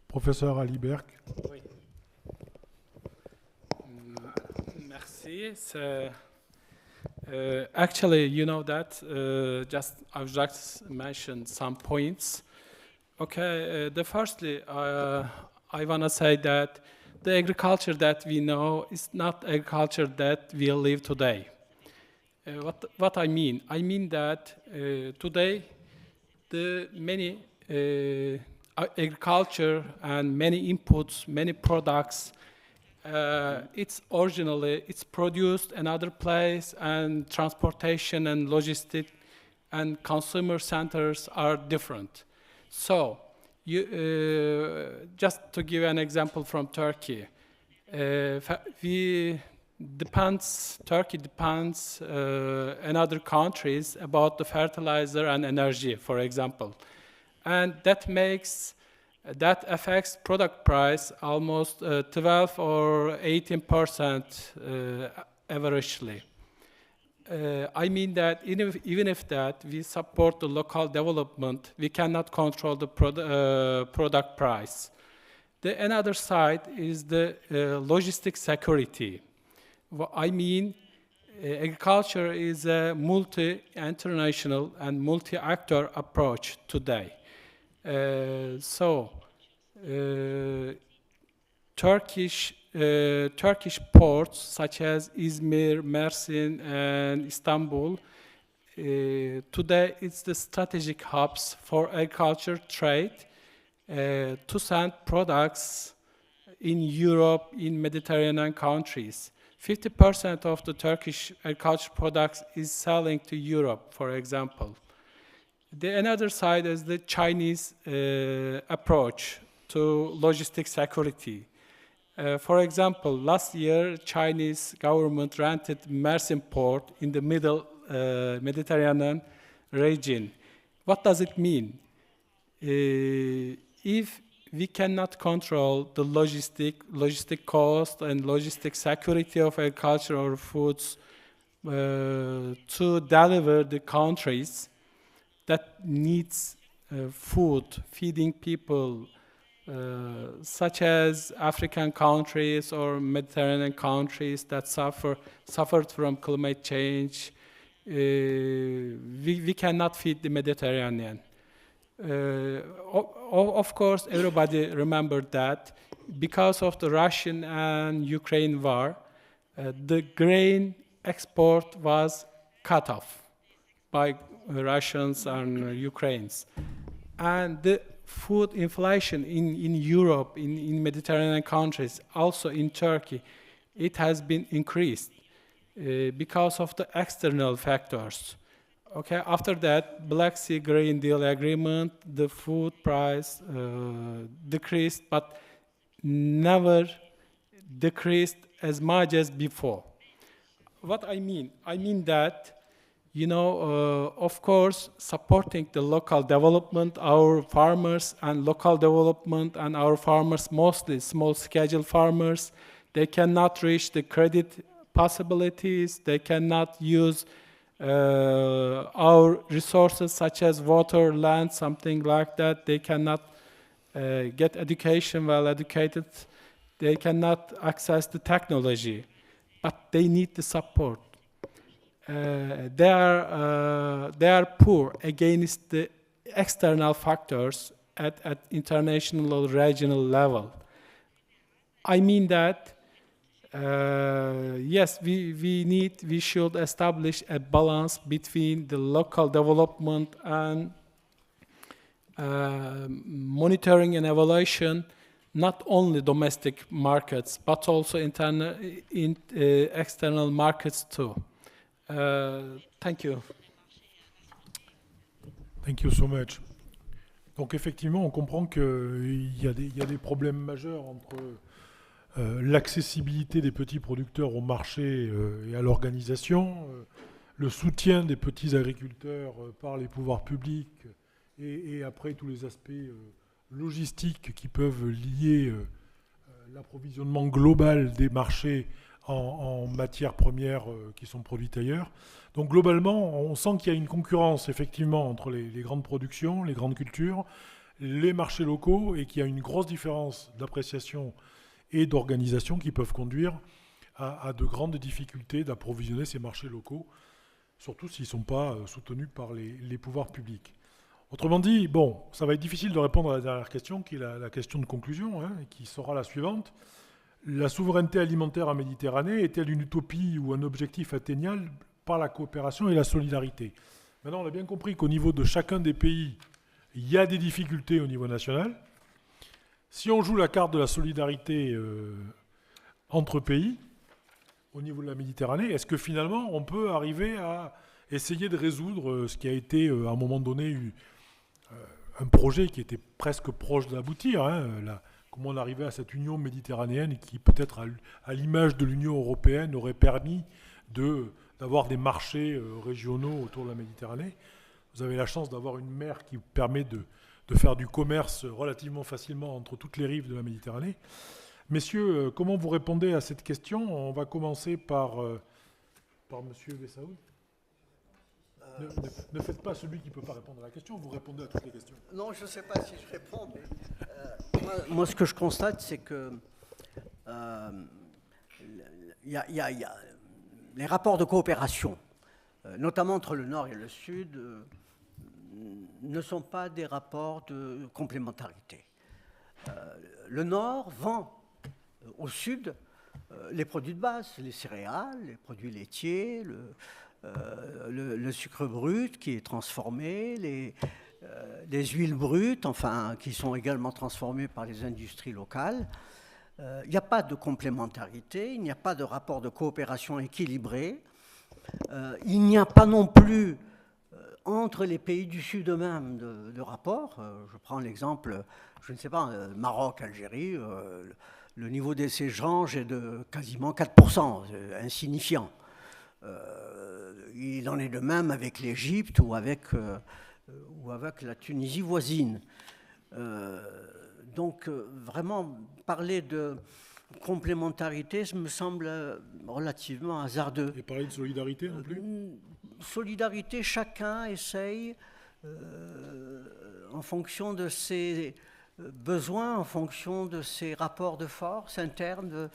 Professeur Ali Berk.
Oui. Merci. Actually, you know that I've just mentioned some points. Okay, firstly, I want to say that the agriculture that we know is not agriculture that we live today. What I mean? I mean that today the many agriculture and many inputs, many products, it's produced in another place, and transportation and logistic and consumer centers are different. So, just to give an example from Turkey, Turkey depends on other countries about the fertilizer and energy, for example, and that affects product price almost 12 or 18% averagely. I mean that even if that we support the local development, we cannot control the product price. The another side is the logistic security. I mean, agriculture is a multi-international and multi-actor approach today. Turkish ports such as Izmir, Mersin, and Istanbul, today it's the strategic hubs for agriculture trade to send products in Europe, in Mediterranean countries. 50% of the Turkish agriculture products is selling to Europe, for example. Another side is the Chinese approach to logistic security. For example, last year, Chinese government rented Mersin port in the middle Mediterranean region. What does it mean? If we cannot control the logistic cost and logistic security of agriculture or foods to deliver the countries that needs food, feeding people, such as African countries or Mediterranean countries that suffered from climate change, we cannot feed the Mediterranean. Of course, everybody remembered that because of the Russian and Ukraine war, the grain export was cut off by Russians and Ukrainians. And the food inflation in Europe, in Mediterranean countries, also in Turkey, it has been increased because of the external factors. Okay, after that, Black Sea Grain Deal Agreement, the food price decreased, but never decreased as much as before. What I mean? I mean that, of course, supporting the local development, our farmers and local development, and our farmers, mostly small-scale farmers, they cannot reach the credit possibilities, they cannot use our resources such as water, land, something like that, they cannot get education, well educated, they cannot access the technology, but they need the support. They are poor against the external factors at international or regional level. I mean that yes, we should establish a balance between the local development and monitoring and evaluation, not only domestic markets, but also external markets too. Thank you.
Thank you so much. Donc effectivement, on comprend qu'il y a des problèmes majeurs entre l'accessibilité des petits producteurs au marché et à l'organisation, le soutien des petits agriculteurs par les pouvoirs publics et après tous les aspects logistiques qui peuvent lier l'approvisionnement global des marchés en matières premières qui sont produites ailleurs. Donc globalement, on sent qu'il y a une concurrence effectivement entre les grandes productions, les grandes cultures, les marchés locaux, et qu'il y a une grosse différence d'appréciation et d'organisation qui peuvent conduire à de grandes difficultés d'approvisionner ces marchés locaux, surtout s'ils ne sont pas soutenus par les pouvoirs publics. Autrement dit, bon, ça va être difficile de répondre à la dernière question, qui est la question de conclusion, hein, qui sera la suivante. La souveraineté alimentaire en Méditerranée est-elle une utopie ou un objectif atteignable par la coopération et la solidarité? Maintenant, on a bien compris qu'au niveau de chacun des pays, il y a des difficultés au niveau national. Si on joue la carte de la solidarité entre pays, au niveau de la Méditerranée, est-ce que finalement on peut arriver à essayer de résoudre ce qui a été à un moment donné un projet qui était presque proche d'aboutir, hein, comment on arrivait à cette union méditerranéenne qui peut-être à l'image de l'Union européenne aurait permis d'avoir des marchés régionaux autour de la Méditerranée. Vous avez la chance d'avoir une mer qui permet de faire du commerce relativement facilement entre toutes les rives de la Méditerranée. Messieurs, comment vous répondez à cette question? On va commencer par Monsieur Vessaoud. Ne faites pas celui qui ne peut pas répondre à la question, vous répondez à toutes les questions.
Non, je ne sais pas si je réponds, mais moi, ce que je constate, c'est que y a les rapports de coopération, notamment entre le Nord et le Sud, ne sont pas des rapports de complémentarité. Le Nord vend au Sud les produits de base, les céréales, les produits laitiers, le sucre brut qui est transformé, les huiles brutes, enfin, qui sont également transformées par les industries locales. Il n'y a pas de complémentarité, il n'y a pas de rapport de coopération équilibré. Il n'y a pas non plus entre les pays du Sud eux-mêmes de rapport. Je prends l'exemple, je ne sais pas, Maroc, Algérie, le niveau des échanges est de quasiment 4%, insignifiant. Il en est de même avec l'Égypte ou avec la Tunisie voisine. Donc vraiment, parler de complémentarité, ça me semble relativement hasardeux.
Et parler de solidarité non plus?
Solidarité, chacun essaye, en fonction de ses besoins, en fonction de ses rapports de force internes.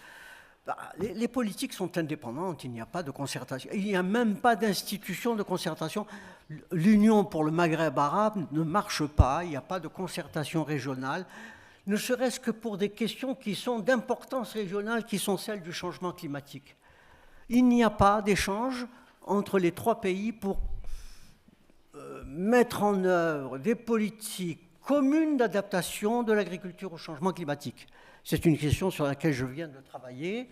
Les politiques sont indépendantes, il n'y a pas de concertation. Il n'y a même pas d'institution de concertation. L'Union pour le Maghreb arabe ne marche pas, il n'y a pas de concertation régionale, ne serait-ce que pour des questions qui sont d'importance régionale, qui sont celles du changement climatique. Il n'y a pas d'échange entre les trois pays pour mettre en œuvre des politiques communes d'adaptation de l'agriculture au changement climatique. C'est une question sur laquelle je viens de travailler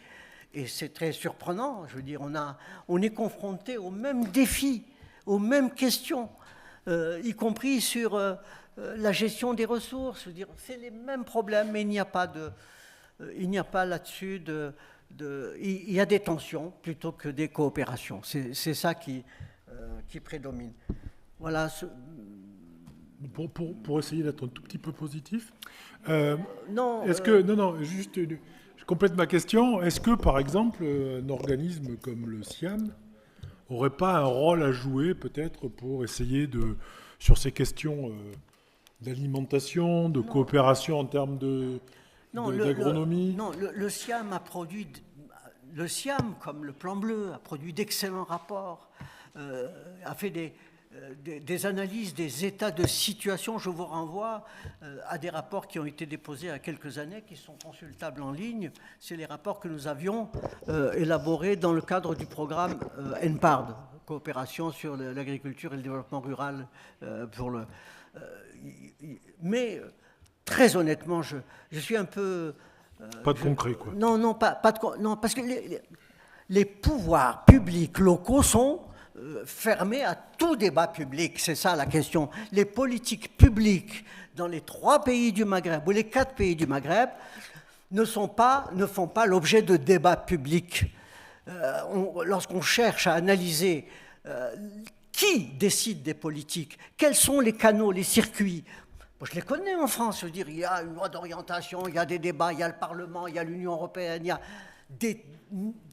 et c'est très surprenant. Je veux dire, on est confronté aux mêmes défis, aux mêmes questions, y compris sur la gestion des ressources. Je veux dire, c'est les mêmes problèmes, mais il n'y a pas là-dessus il y a des tensions plutôt que des coopérations. C'est ça qui prédomine. Voilà.
Pour essayer d'être un tout petit peu positif,
non.
Juste, je complète ma question. Est-ce que, par exemple, un organisme comme le SIAM n'aurait pas un rôle à jouer peut-être pour essayer sur ces questions d'alimentation, de coopération en termes d'agronomie?
Non, le SIAM a produit, le SIAM, comme le Plan Bleu, a produit d'excellents rapports, a fait des analyses des états de situation. Je vous renvoie à des rapports qui ont été déposés il y a quelques années, qui sont consultables en ligne. C'est les rapports que nous avions élaborés dans le cadre du programme NPARD, coopération sur l'agriculture et le développement rural. Mais très honnêtement, je suis un peu...
Pas de concret, quoi.
Non, non, non, parce que les pouvoirs publics locaux sont fermés à tout débat public. C'est ça la question. Les politiques publiques dans les 3 pays du Maghreb ou les 4 pays du Maghreb ne font pas l'objet de débats publics. Lorsqu'on cherche à analyser qui décide des politiques, quels sont les canaux, les circuits. Moi, je les connais en France. Je veux dire, il y a une loi d'orientation, il y a des débats, il y a le Parlement, il y a l'Union européenne, il y a des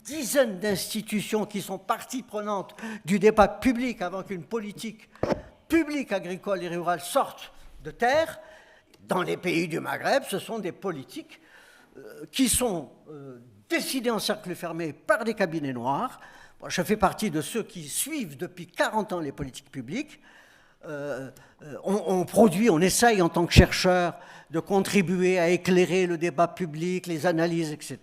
dizaines d'institutions qui sont partie prenante du débat public avant qu'une politique publique agricole et rurale sorte de terre. Dans les pays du Maghreb, ce sont des politiques qui sont décidées en cercle fermé par des cabinets noirs. Moi, je fais partie de ceux qui suivent depuis 40 ans les politiques publiques. On essaye en tant que chercheur de contribuer à éclairer le débat public, les analyses, etc.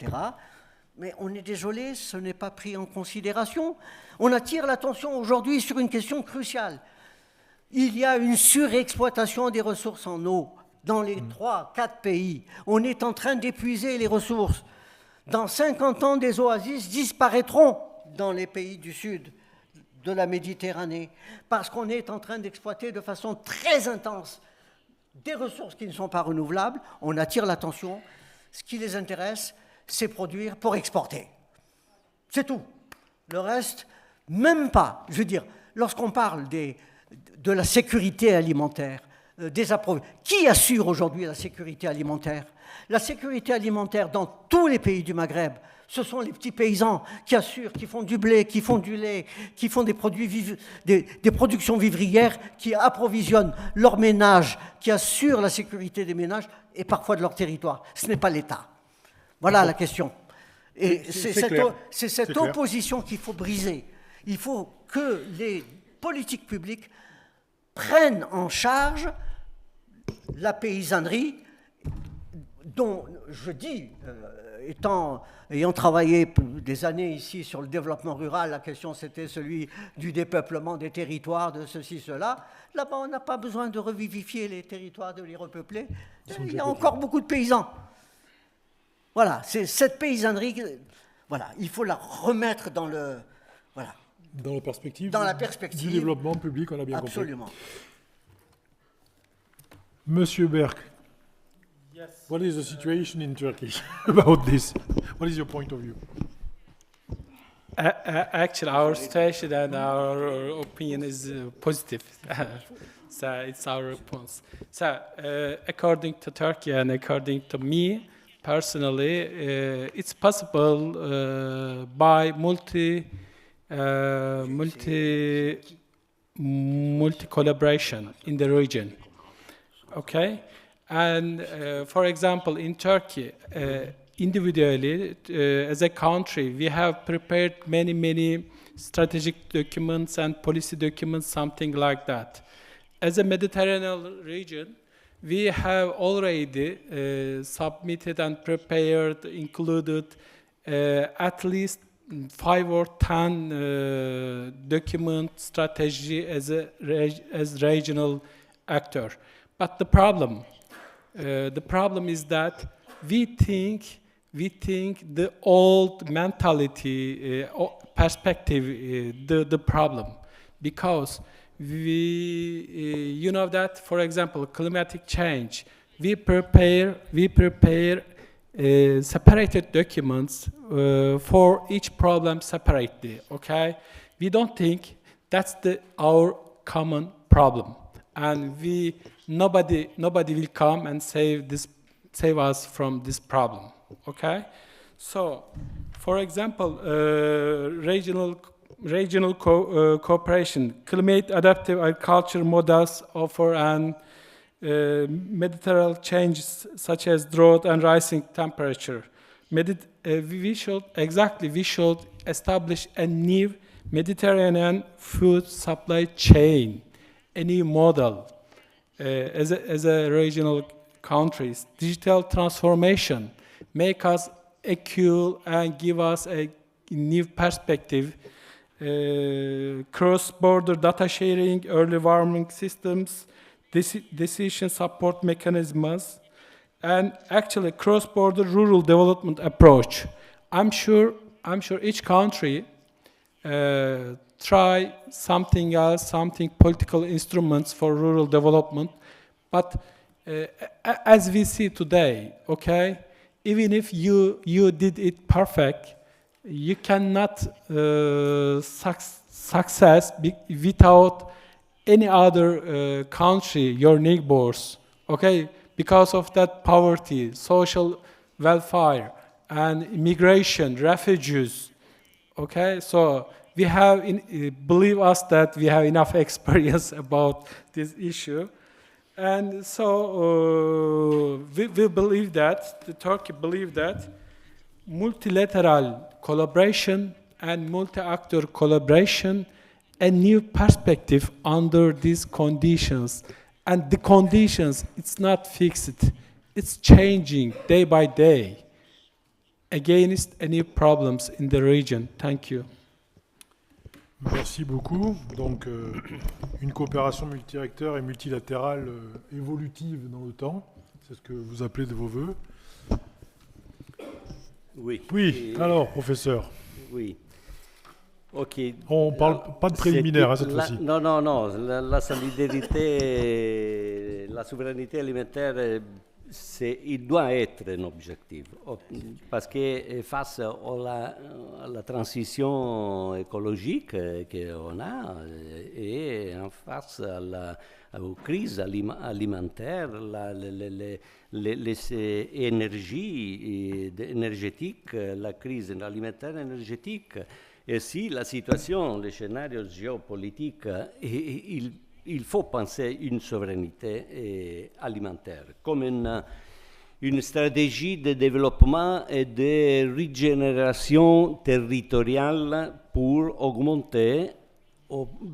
Mais on est désolé, ce n'est pas pris en considération. On attire l'attention aujourd'hui sur une question cruciale. Il y a une surexploitation des ressources en eau dans les 3-4 pays. On est en train d'épuiser les ressources. Dans 50 ans, des oasis disparaîtront dans les pays du sud de la Méditerranée, parce qu'on est en train d'exploiter de façon très intense des ressources qui ne sont pas renouvelables. On attire l'attention. Ce qui les intéresse, c'est produire pour exporter. C'est tout. Le reste, même pas. Je veux dire, lorsqu'on parle de la sécurité alimentaire, qui assure aujourd'hui la sécurité alimentaire? La sécurité alimentaire dans tous les pays du Maghreb, ce sont les petits paysans qui assurent, qui font du blé, qui font du lait, qui font des productions vivrières, qui approvisionnent leurs ménages, qui assurent la sécurité des ménages et parfois de leur territoire. Ce n'est pas l'État. Voilà la question. Et c'est cette opposition qu'il faut briser. Il faut que les politiques publiques prennent en charge la paysannerie dont, je dis, ayant travaillé des années ici sur le développement rural, la question c'était celui du dépeuplement des territoires, de ceci, cela. Là-bas, on n'a pas besoin de revivifier les territoires, de les repeupler. Il y a encore beaucoup de paysans. Voilà, c'est cette paysannerie, voilà, il faut la remettre dans le... Voilà.
Dans la perspective,
du
développement public, on a bien compris.
Absolument.
Monsieur Berk,
Yes.
what is the situation in Turkey about this? What is your point of view?
Actually, our situation and our opinion is positive. So it's our response. So according to Turkey and according to me personally, it's possible by multi collaboration in the region. Okay, and for example, in Turkey, individually as a country, we have prepared many strategic documents and policy documents, something like that. As a Mediterranean region, we have already submitted and prepared, included at least 5 or 10 document strategy as regional actor. But the problem is that we think the old mentality perspective the problem, because we you know that, for example, climatic change, we prepare separated documents for each problem separately. Okay, we don't think that's our common problem, and nobody will come and save us from this problem. Okay, so for example, regional regional cooperation. Climate adaptive agriculture models offer an Mediterranean changes such as drought and rising temperature. We should establish a new Mediterranean food supply chain, a new model as a regional countries. Digital transformation make us equal and give us a new perspective. Cross-border data sharing, early warning systems, decision support mechanisms, and actually cross-border rural development approach. I'm sure each country try something else, something political instruments for rural development, but as we see today, okay, even if you did it perfect, you cannot success without any other country, your neighbors, okay, because of that poverty, social welfare, and immigration, refugees, okay, so we have, believe us that we have enough experience about this issue. And so we believe that, the Turkey believe that multilateral collaboration and multi-actor collaboration, a new perspective under these conditions. And the conditions, it's not fixed, it's changing day by day against any problems in the region. Thank you.
Merci beaucoup. Donc, une coopération multi-acteurs et multilatérale évolutive dans le temps, c'est ce que vous appelez de vos voeux.
Oui.
Oui, alors, professeur.
Oui. Ok.
On ne parle pas de préliminaire hein, cette fois-ci.
Non. La solidarité, la souveraineté alimentaire, il doit être un objectif. Parce que face à la transition écologique qu'on a et face aux crises alimentaires, les énergies énergétiques, la crise alimentaire énergétique, et aussi la situation, les scénarios géopolitiques, il faut penser une souveraineté alimentaire comme une stratégie de développement et de régénération territoriale pour augmenter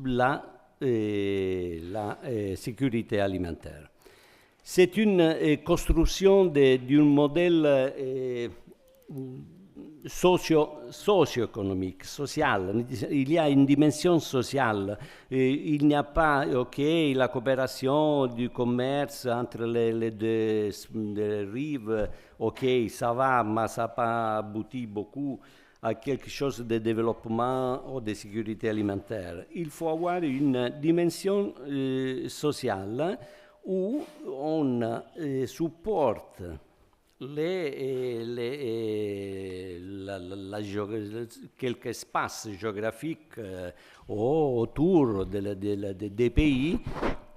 la sécurité alimentaire. C'est une construction d'un modèle socio-économique, social. Il y a une dimension sociale. Il n'y a pas, la coopération du commerce entre les deux rives, ça va, mais ça n'a pas abouti beaucoup à quelque chose de développement ou de sécurité alimentaire. Il faut avoir une dimension sociale où on supporte quelques espaces géographiques autour des pays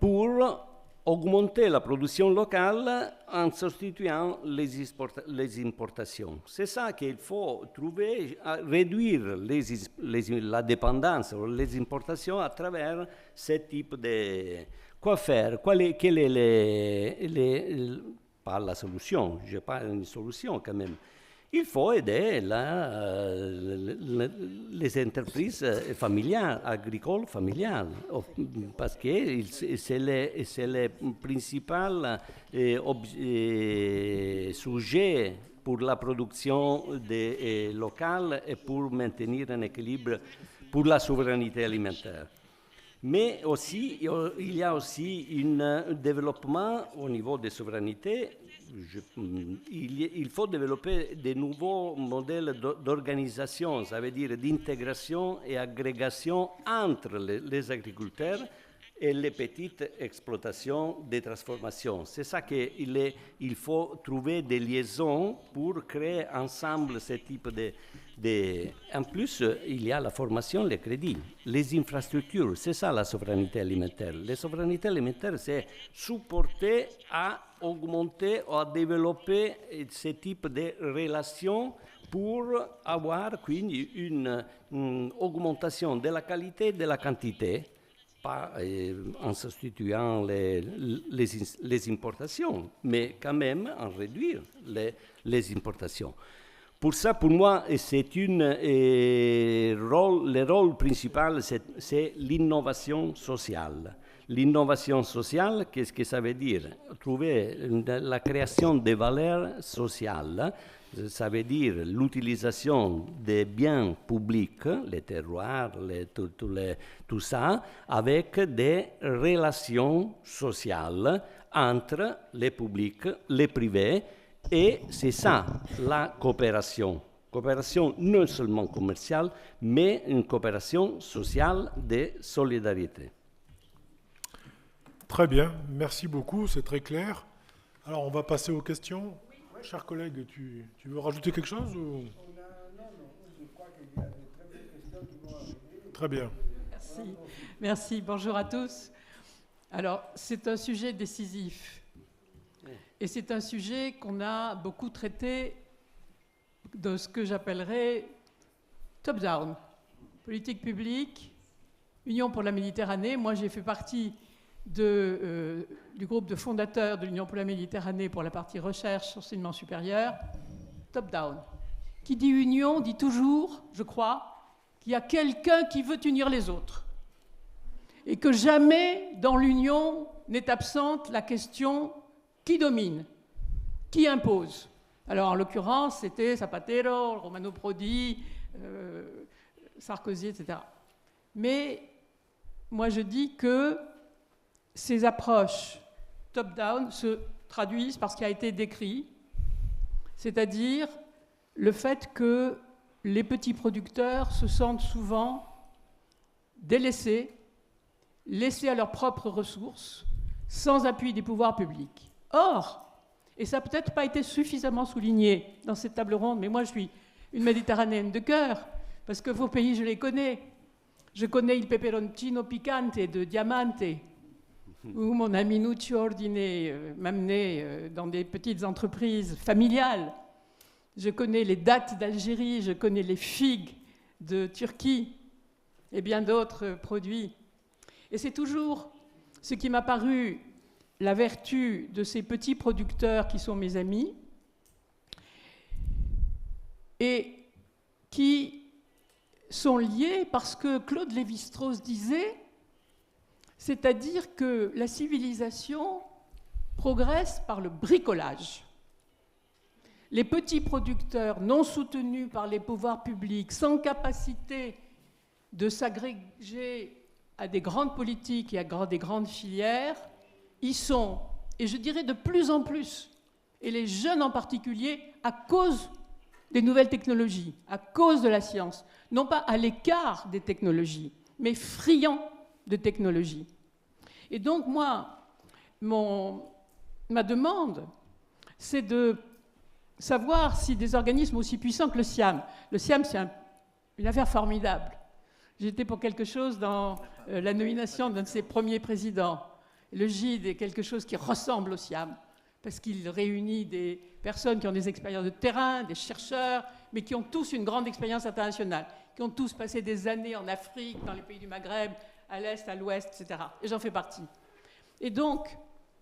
pour augmenter la production locale en substituant les importations. C'est ça qu'il faut trouver, réduire la dépendance ou les importations à travers ce type de... Quoi faire? Quelle est pas la solution, je parle d'une solution quand même. Il faut aider les entreprises familiales, agricoles familiales, parce que c'est le principal sujet pour la production locale et pour maintenir un équilibre pour la souveraineté alimentaire. Mais aussi, il y a aussi un développement au niveau des souverainetés. Il faut développer de nouveaux modèles d'organisation, ça veut dire d'intégration et agrégation entre les agriculteurs et les petites exploitations de transformation. C'est ça qu'il faut trouver des liaisons pour créer ensemble ce type de... En plus, il y a la formation, les crédits, les infrastructures. C'est ça la souveraineté alimentaire. La souveraineté alimentaire, c'est supporter à augmenter ou à développer ce type de relations pour avoir quindi une augmentation de la qualité et de la quantité, pas en substituant les importations, mais quand même en réduire les importations. Pour ça, pour moi, le rôle principal, c'est l'innovation sociale. L'innovation sociale, qu'est-ce que ça veut dire? Trouver la création de valeurs sociales, ça veut dire l'utilisation des biens publics, les terroirs, tout ça, avec des relations sociales entre les publics, les privés, et c'est ça la coopération. Coopération non seulement commerciale, mais une coopération sociale de solidarité.
Très bien, merci beaucoup, c'est très clair. Alors, on va passer aux questions. Oui. Cher collègue, tu veux rajouter quelque chose ou...
Non, je crois qu'il y a de très belles questions qui vont arriver.
Très bien.
Merci. Merci, bonjour à tous. Alors, c'est un sujet décisif. Et c'est un sujet qu'on a beaucoup traité de ce que j'appellerais top-down. Politique publique, Union pour la Méditerranée. Moi, j'ai fait partie du groupe de fondateurs de l'Union pour la Méditerranée pour la partie recherche, enseignement supérieur, top-down. Qui dit union dit toujours, je crois, qu'il y a quelqu'un qui veut unir les autres. Et que jamais dans l'union n'est absente la question qui domine, qui impose. Alors en l'occurrence, c'était Zapatero, Romano Prodi, Sarkozy, etc. Mais moi je dis que ces approches top-down se traduisent par ce qui a été décrit, c'est-à-dire le fait que les petits producteurs se sentent souvent délaissés, laissés à leurs propres ressources, sans appui des pouvoirs publics. Or, et ça n'a peut-être pas été suffisamment souligné dans cette table ronde, mais moi je suis une méditerranéenne de cœur, parce que vos pays, je les connais. Je connais il peperoncino picante de Diamante, où mon ami Nuccio Ordine m'amenait dans des petites entreprises familiales. Je connais les dattes d'Algérie, je connais les figues de Turquie et bien d'autres produits. Et c'est toujours ce qui m'a paru la vertu de ces petits producteurs qui sont mes amis et qui sont liés parce que Claude Lévi-Strauss disait, c'est-à-dire que la civilisation progresse par le bricolage. Les petits producteurs non soutenus par les pouvoirs publics, sans capacité de s'agréger à des grandes politiques et à des grandes filières, ils sont, et je dirais de plus en plus, et les jeunes en particulier, à cause des nouvelles technologies, à cause de la science, non pas à l'écart des technologies, mais friands de technologies. Et donc moi, ma demande, c'est de savoir si des organismes aussi puissants que le SIAM c'est une affaire formidable. J'étais pour quelque chose dans la nomination d'un de ses premiers présidents. Le GIDE est quelque chose qui ressemble au SIAM, parce qu'il réunit des personnes qui ont des expériences de terrain, des chercheurs, mais qui ont tous une grande expérience internationale, qui ont tous passé des années en Afrique, dans les pays du Maghreb, à l'Est, à l'Ouest, etc. Et j'en fais partie. Et donc,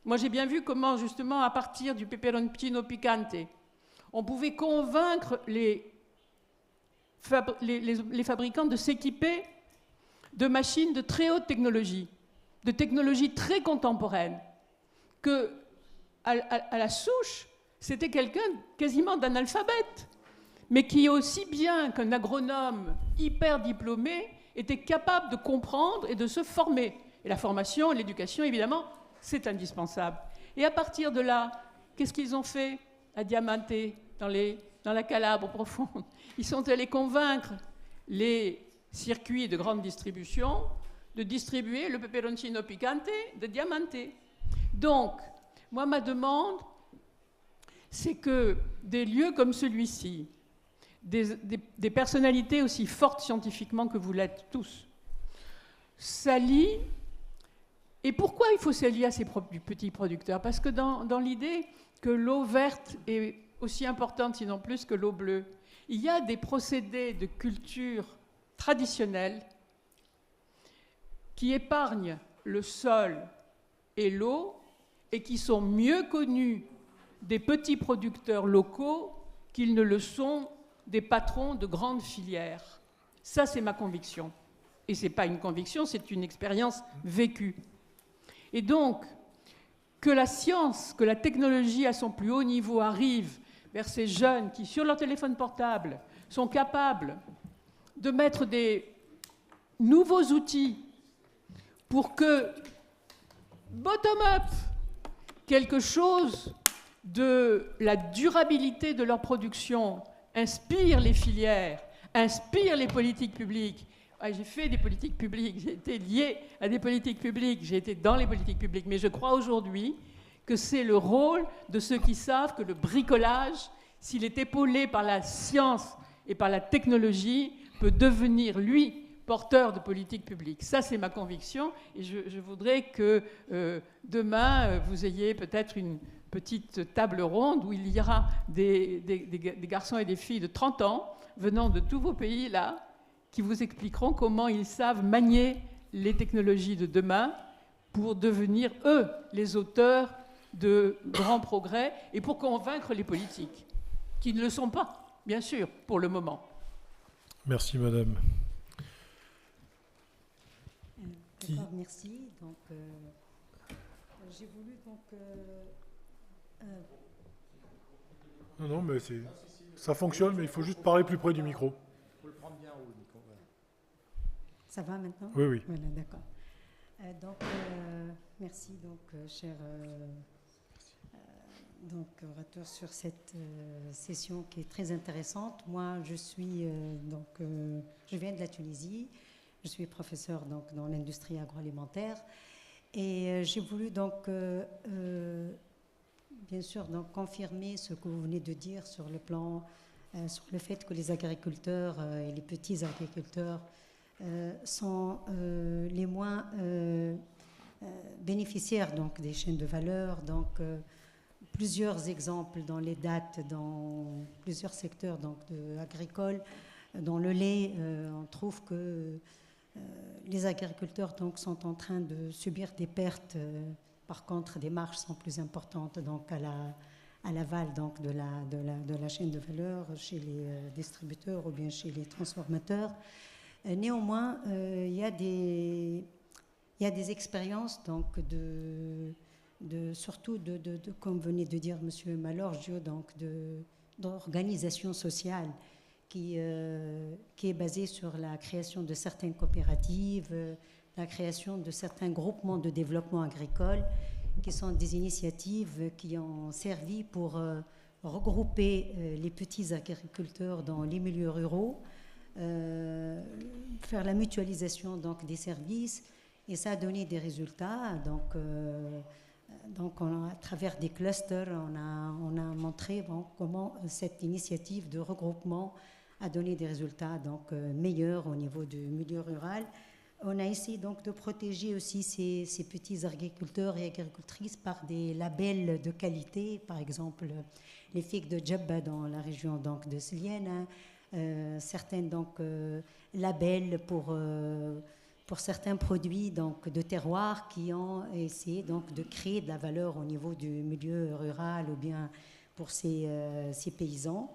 moi j'ai bien vu comment, justement, à partir du peperoncino picante, on pouvait convaincre les fabricants de s'équiper de machines de très haute technologie, de technologies très contemporaines, que à la souche, c'était quelqu'un quasiment d'analphabète, mais qui, aussi bien qu'un agronome hyper diplômé, était capable de comprendre et de se former. Et la formation, l'éducation, évidemment, c'est indispensable. Et à partir de là, qu'est-ce qu'ils ont fait à Diamante, dans la Calabre profonde? Ils sont allés convaincre les circuits de grande distribution de distribuer le peperoncino picante de Diamante. Donc, moi, ma demande, c'est que des lieux comme celui-ci, des personnalités aussi fortes scientifiquement que vous l'êtes tous, s'allient. Et pourquoi il faut s'allier à ces petits producteurs? Parce que dans l'idée que l'eau verte est aussi importante, sinon plus, que l'eau bleue, il y a des procédés de culture traditionnels qui épargnent le sol et l'eau et qui sont mieux connus des petits producteurs locaux qu'ils ne le sont des patrons de grandes filières. Ça, c'est ma conviction. Et ce n'est pas une conviction, c'est une expérience vécue. Et donc, que la science, que la technologie à son plus haut niveau arrive vers ces jeunes qui, sur leur téléphone portable, sont capables de mettre des nouveaux outils pour que, bottom-up, quelque chose de la durabilité de leur production inspire les filières, inspire les politiques publiques. J'ai fait des politiques publiques, j'ai été lié à des politiques publiques, j'ai été dans les politiques publiques, mais je crois aujourd'hui que c'est le rôle de ceux qui savent que le bricolage, s'il est épaulé par la science et par la technologie, peut devenir, lui, porteur de politiques publiques. Ça, c'est ma conviction, et je voudrais que demain, vous ayez peut-être une petite table ronde où il y aura des garçons et des filles de 30 ans venant de tous vos pays, là, qui vous expliqueront comment ils savent manier les technologies de demain pour devenir, eux, les auteurs de grands progrès et pour convaincre les politiques, qui ne le sont pas, bien sûr, pour le moment.
Merci, madame.
D'accord, merci. Donc, j'ai voulu donc...
Non, mais ça fonctionne, mais il faut juste parler plus près du micro.
Ça va maintenant?
Oui, oui.
Voilà, d'accord. Donc, merci, donc, cher donc, orateur, sur cette session qui est très intéressante. Moi, je suis je viens de la Tunisie. Je suis professeur donc dans l'industrie agroalimentaire et j'ai voulu donc bien sûr donc confirmer ce que vous venez de dire sur le plan sur le fait que les agriculteurs et les petits agriculteurs sont les moins bénéficiaires donc des chaînes de valeur. Donc plusieurs exemples dans les dates dans plusieurs secteurs donc agricoles. Dans le lait, on trouve que les agriculteurs donc sont en train de subir des pertes. Par contre, des marges sont plus importantes donc à l'aval donc de la chaîne de valeur chez les distributeurs ou bien chez les transformateurs. Néanmoins, il y a des expériences donc surtout comme venait de dire Monsieur Malorgio, donc d'organisation sociale qui est basée sur la création de certaines coopératives, la création de certains groupements de développement agricole, qui sont des initiatives qui ont servi pour regrouper les petits agriculteurs dans les milieux ruraux, faire la mutualisation donc des services, et ça a donné des résultats. Donc à travers des clusters, on a montré comment cette initiative de regroupement a donné des résultats donc meilleurs au niveau du milieu rural. On a essayé donc de protéger aussi ces petits agriculteurs et agricultrices par des labels de qualité, par exemple les figues de Djabba dans la région donc de Sliena, certains donc labels pour certains produits donc de terroir qui ont essayé donc de créer de la valeur au niveau du milieu rural ou bien pour ces paysans.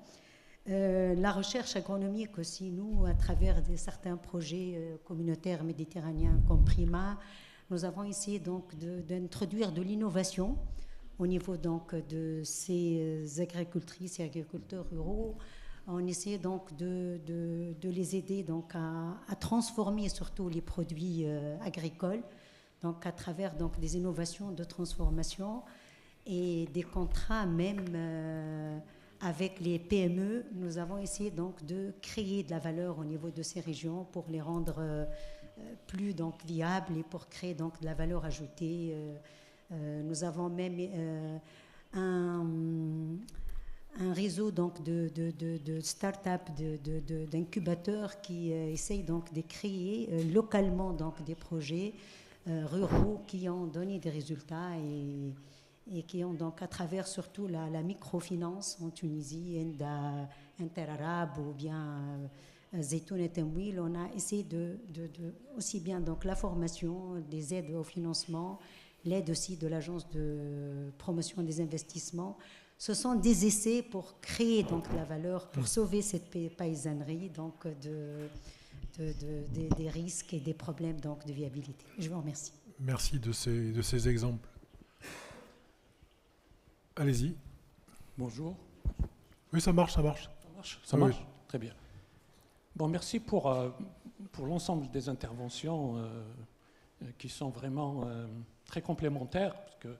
La recherche agronomique aussi, nous, à travers certains projets communautaires méditerranéens comme PRIMA, nous avons essayé donc d'introduire de l'innovation au niveau donc de ces agricultrices et agriculteurs ruraux. On essaie donc de les aider donc à transformer surtout les produits agricoles, donc à travers donc des innovations de transformation et des contrats même avec les PME. Nous avons essayé donc de créer de la valeur au niveau de ces régions pour les rendre plus donc viables et pour créer donc de la valeur ajoutée. Nous avons même un réseau donc de start-up, d'incubateurs qui essayent donc de créer localement donc des projets ruraux qui ont donné des résultats et qui ont donc à travers surtout la microfinance en Tunisie, Interarabe ou bien Zaytoun et Temwil, on a essayé de aussi bien donc la formation, des aides au financement, l'aide aussi de l'agence de promotion des investissements. Ce sont des essais pour créer donc la valeur, pour sauver cette paysannerie donc des risques et des problèmes donc de viabilité. Je vous remercie.
Merci de ces exemples. Allez-y.
Bonjour.
Oui, ça marche.
Ça marche.
Oui.
Très bien. Bon, merci pour l'ensemble des interventions qui sont vraiment très complémentaires, parce que,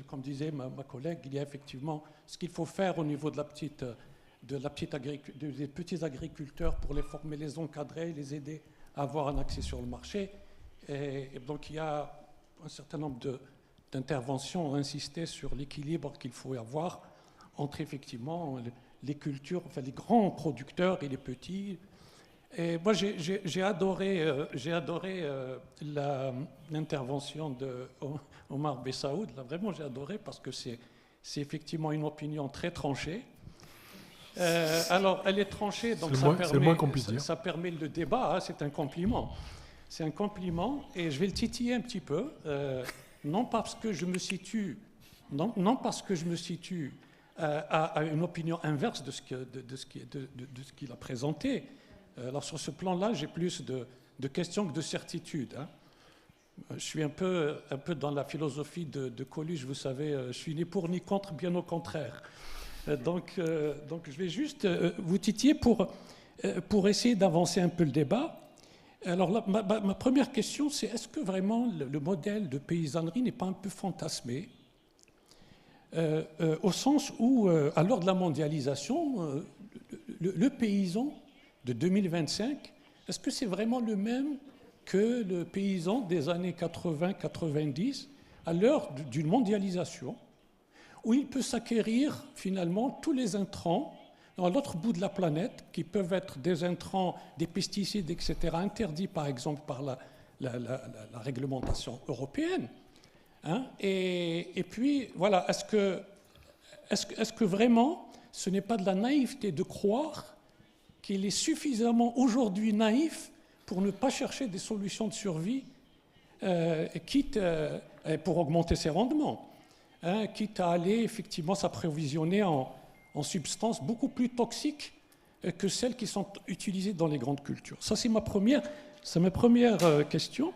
comme disait ma collègue, il y a effectivement ce qu'il faut faire au niveau des petits agriculteurs pour les former, les encadrer, les aider à avoir un accès sur le marché. Et donc il y a un certain nombre d'interventions ont insisté sur l'équilibre qu'il faut avoir entre effectivement les cultures, enfin les grands producteurs et les petits. Et moi j'ai adoré l'intervention de Omar Bessaoud. Là vraiment j'ai adoré parce que c'est effectivement une opinion très tranchée. Alors elle est tranchée, donc ça permet le débat. Hein, c'est un compliment. C'est un compliment et je vais le titiller un petit peu. Non parce que je me situe à une opinion inverse de ce qu'il a présenté. Alors sur ce plan-là, j'ai plus de questions que de certitudes. Hein. Je suis un peu dans la philosophie de Coluche, vous savez, je suis ni pour ni contre, bien au contraire. Donc je vais juste vous titiller pour essayer d'avancer un peu le débat. Alors là, ma première question, c'est est-ce que vraiment le modèle de paysannerie n'est pas un peu fantasmé au sens où, à l'heure de la mondialisation, le paysan de 2025, est-ce que c'est vraiment le même que le paysan des années 80-90, à l'heure d'une mondialisation, où il peut s'acquérir finalement tous les intrants dans l'autre bout de la planète, qui peuvent être des intrants, des pesticides, etc., interdits par exemple par la réglementation européenne. Hein, et puis, voilà, est-ce que vraiment ce n'est pas de la naïveté de croire qu'il est suffisamment aujourd'hui naïf pour ne pas chercher des solutions de survie, quitte pour augmenter ses rendements, hein, quitte à aller effectivement s'approvisionner en substances beaucoup plus toxiques que celles qui sont utilisées dans les grandes cultures. Ça, c'est ma première question.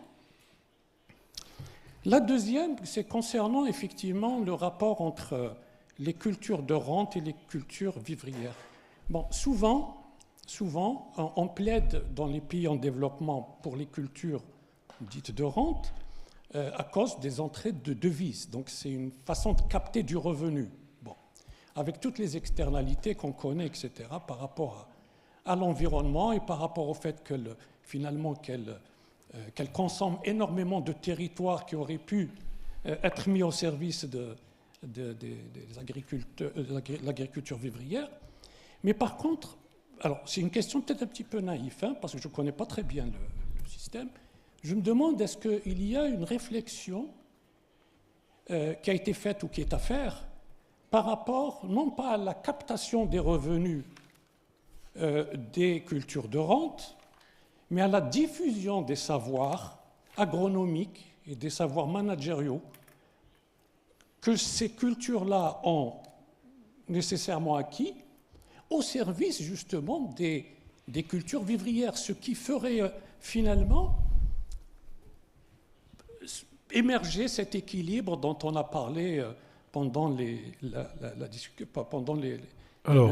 La deuxième, c'est concernant effectivement le rapport entre les cultures de rente et les cultures vivrières. Bon, souvent, on plaide dans les pays en développement pour les cultures dites de rente à cause des entrées de devises. Donc, c'est une façon de capter du revenu. Avec toutes les externalités qu'on connaît, etc., par rapport à l'environnement et par rapport au fait qu'elle consomme énormément de territoires qui auraient pu être mis au service de l'agriculture vivrière. Mais par contre, alors c'est une question peut-être un petit peu naïve, hein, parce que je ne connais pas très bien le système. Je me demande, est-ce qu'il y a une réflexion qui a été faite ou qui est à faire par rapport, non pas à la captation des revenus des cultures de rente, mais à la diffusion des savoirs agronomiques et des savoirs managériaux que ces cultures-là ont nécessairement acquis au service justement des cultures vivrières, ce qui ferait finalement émerger cet équilibre dont on a parlé pendant le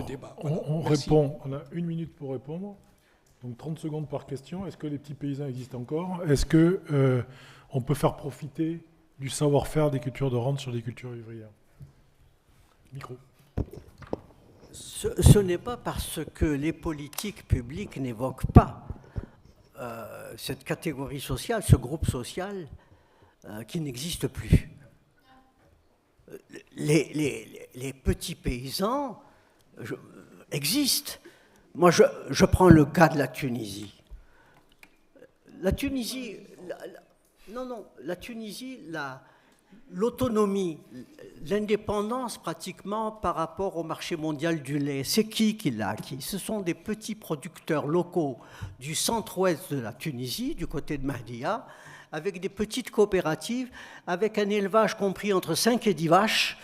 débat. Voilà.
On répond, on a 1 minute pour répondre, donc 30 secondes par question. Est-ce que les petits paysans existent encore? Est-ce qu'on peut faire profiter du savoir-faire des cultures de rente sur les cultures vivrières? Micro.
Ce n'est pas parce que les politiques publiques n'évoquent pas cette catégorie sociale, ce groupe social qui n'existe plus. Les petits paysans existent. Moi, je prends le cas de la Tunisie. La Tunisie, l'autonomie, l'indépendance pratiquement par rapport au marché mondial du lait. C'est qui l'a acquis? Ce sont des petits producteurs locaux du centre-ouest de la Tunisie, du côté de Mahdia, avec des petites coopératives, avec un élevage compris entre 5 et 10 vaches,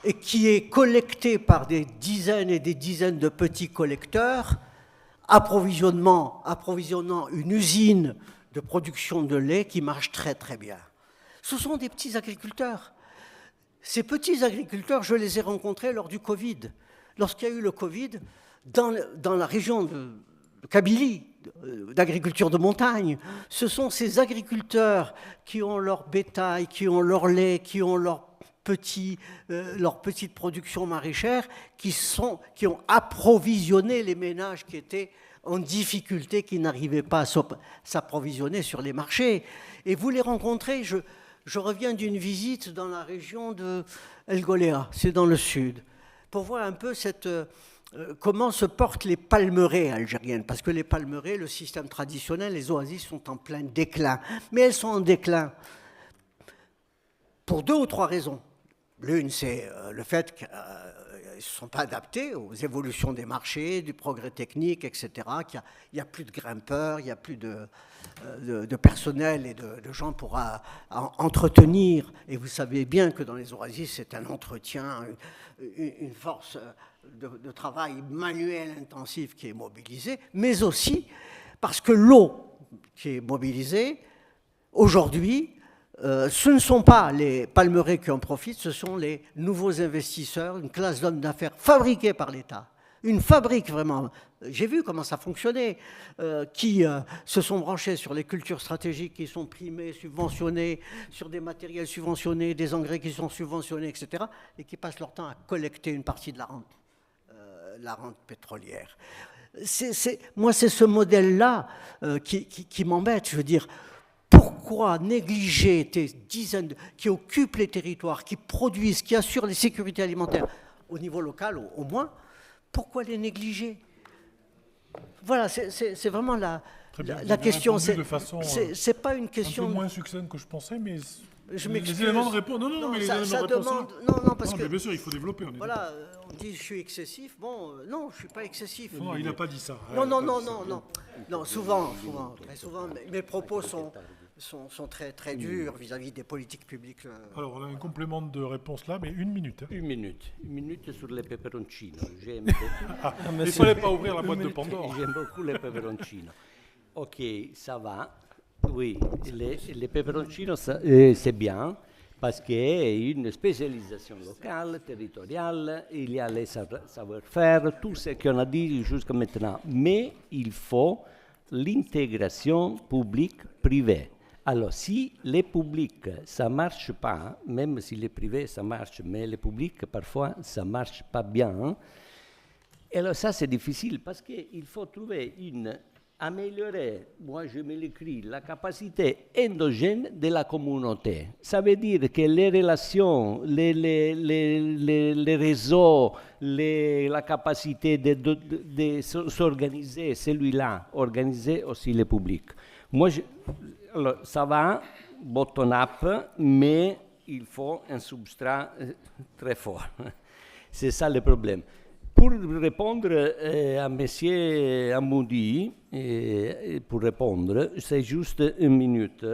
et qui est collecté par des dizaines et des dizaines de petits collecteurs, approvisionnant une usine de production de lait qui marche très très bien. Ce sont des petits agriculteurs. Ces petits agriculteurs, je les ai rencontrés lors du Covid. Lorsqu'il y a eu le Covid, dans la région de Kabylie, d'agriculture de montagne, ce sont ces agriculteurs qui ont leur bétail, qui ont leur lait, qui ont leur petite production maraîchère, qui ont approvisionné les ménages qui étaient en difficulté, qui n'arrivaient pas à s'approvisionner sur les marchés. Et vous les rencontrez, je reviens d'une visite dans la région de El Golea, c'est dans le sud, pour voir un peu comment se portent les palmeraies algériennes. Parce que les palmeraies, le système traditionnel, les oasis sont en plein déclin. Mais elles sont en déclin pour 2 ou 3 raisons. L'une, c'est le fait qu'elles ne sont pas adaptées aux évolutions des marchés, du progrès technique, etc., qu'il n'y a plus de grimpeurs, il n'y a plus de personnel et de gens pour entretenir. Et vous savez bien que dans les oasis, c'est un entretien, une force de travail manuel intensif qui est mobilisée, mais aussi parce que l'eau qui est mobilisée, aujourd'hui, ce ne sont pas les palmeraies qui en profitent, ce sont les nouveaux investisseurs, une classe d'hommes d'affaires fabriqués par l'État. Une fabrique vraiment, j'ai vu comment ça fonctionnait, qui se sont branchés sur les cultures stratégiques qui sont primées, subventionnées, sur des matériels subventionnés, des engrais qui sont subventionnés, etc., et qui passent leur temps à collecter une partie de la rente pétrolière. Moi, c'est ce modèle-là qui m'embête, je veux dire. Pourquoi négliger ces dizaines qui occupent les territoires, qui produisent, qui assurent les sécurités alimentaires au niveau local au moins? Pourquoi les négliger? Voilà, c'est vraiment la question. C'est pas une question.
Un peu moins succincte que je pensais, mais
les
éléments de réponse. Non, mais les éléments de réponse.
Non, parce que
bien sûr, il faut développer.
Voilà, on dit je suis excessif. Bon, non, je suis pas excessif.
Non, il n'a pas dit ça.
Non, souvent, très souvent, mes propos sont très très durs vis-à-vis des politiques publiques.
Alors, on a un complément de réponse là, mais 1 minute.
Une minute sur les peperoncinos.
Il ne fallait pas ouvrir la boîte de Pandore.
J'aime beaucoup les peperoncinos. Ok, ça va. Oui, les peperoncinos, c'est bien, parce qu'il y a une spécialisation locale, territoriale, il y a les savoir-faire, tout ce qu'on a dit jusqu'à maintenant. Mais il faut l'intégration publique-privée. Alors, si les publics, ça ne marche pas, même si les privés, ça marche, mais les publics, parfois, ça ne marche pas bien. Et alors, ça, c'est difficile, parce qu'il faut trouver améliorer, moi je me l'écris, la capacité endogène de la communauté. Ça veut dire que les relations, les réseaux, la capacité de s'organiser, celui-là, organiser aussi le public. Moi, alors, ça va, bottom-up, mais il faut un substrat très fort. C'est ça le problème. Pour répondre à M. Amoudi, c'est juste 1 minute.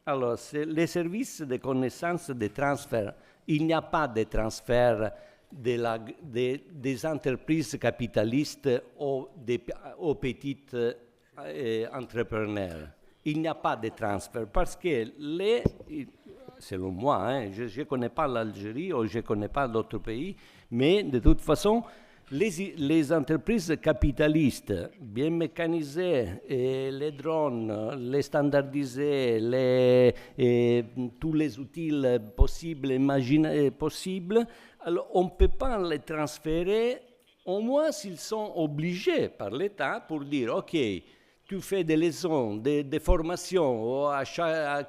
Alors, les services de connaissance de transfert, il n'y a pas de transfert des entreprises capitalistes aux petits entrepreneurs. Il n'y a pas de transfert parce que selon moi, je ne connais pas l'Algérie ou je ne connais pas d'autres pays, mais de toute façon, les entreprises capitalistes bien mécanisées, les drones, les standardisés, tous les outils possibles, possibles, alors on ne peut pas les transférer, au moins s'ils sont obligés par l'État pour dire, OK, tu fais des leçons, des formations à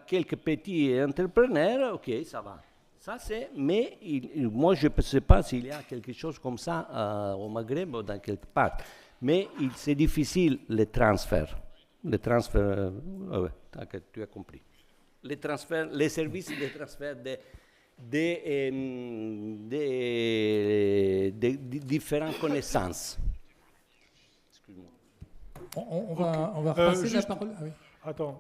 quelques petits entrepreneurs, OK, ça va. Ça, mais moi, je ne sais pas s'il y a quelque chose comme ça au Maghreb ou dans quelque part. Mais c'est difficile, le transfert. Le transfert, tu as compris. les services de transfert de différentes connaissances.
On va repasser la parole. Ah oui.
Attends,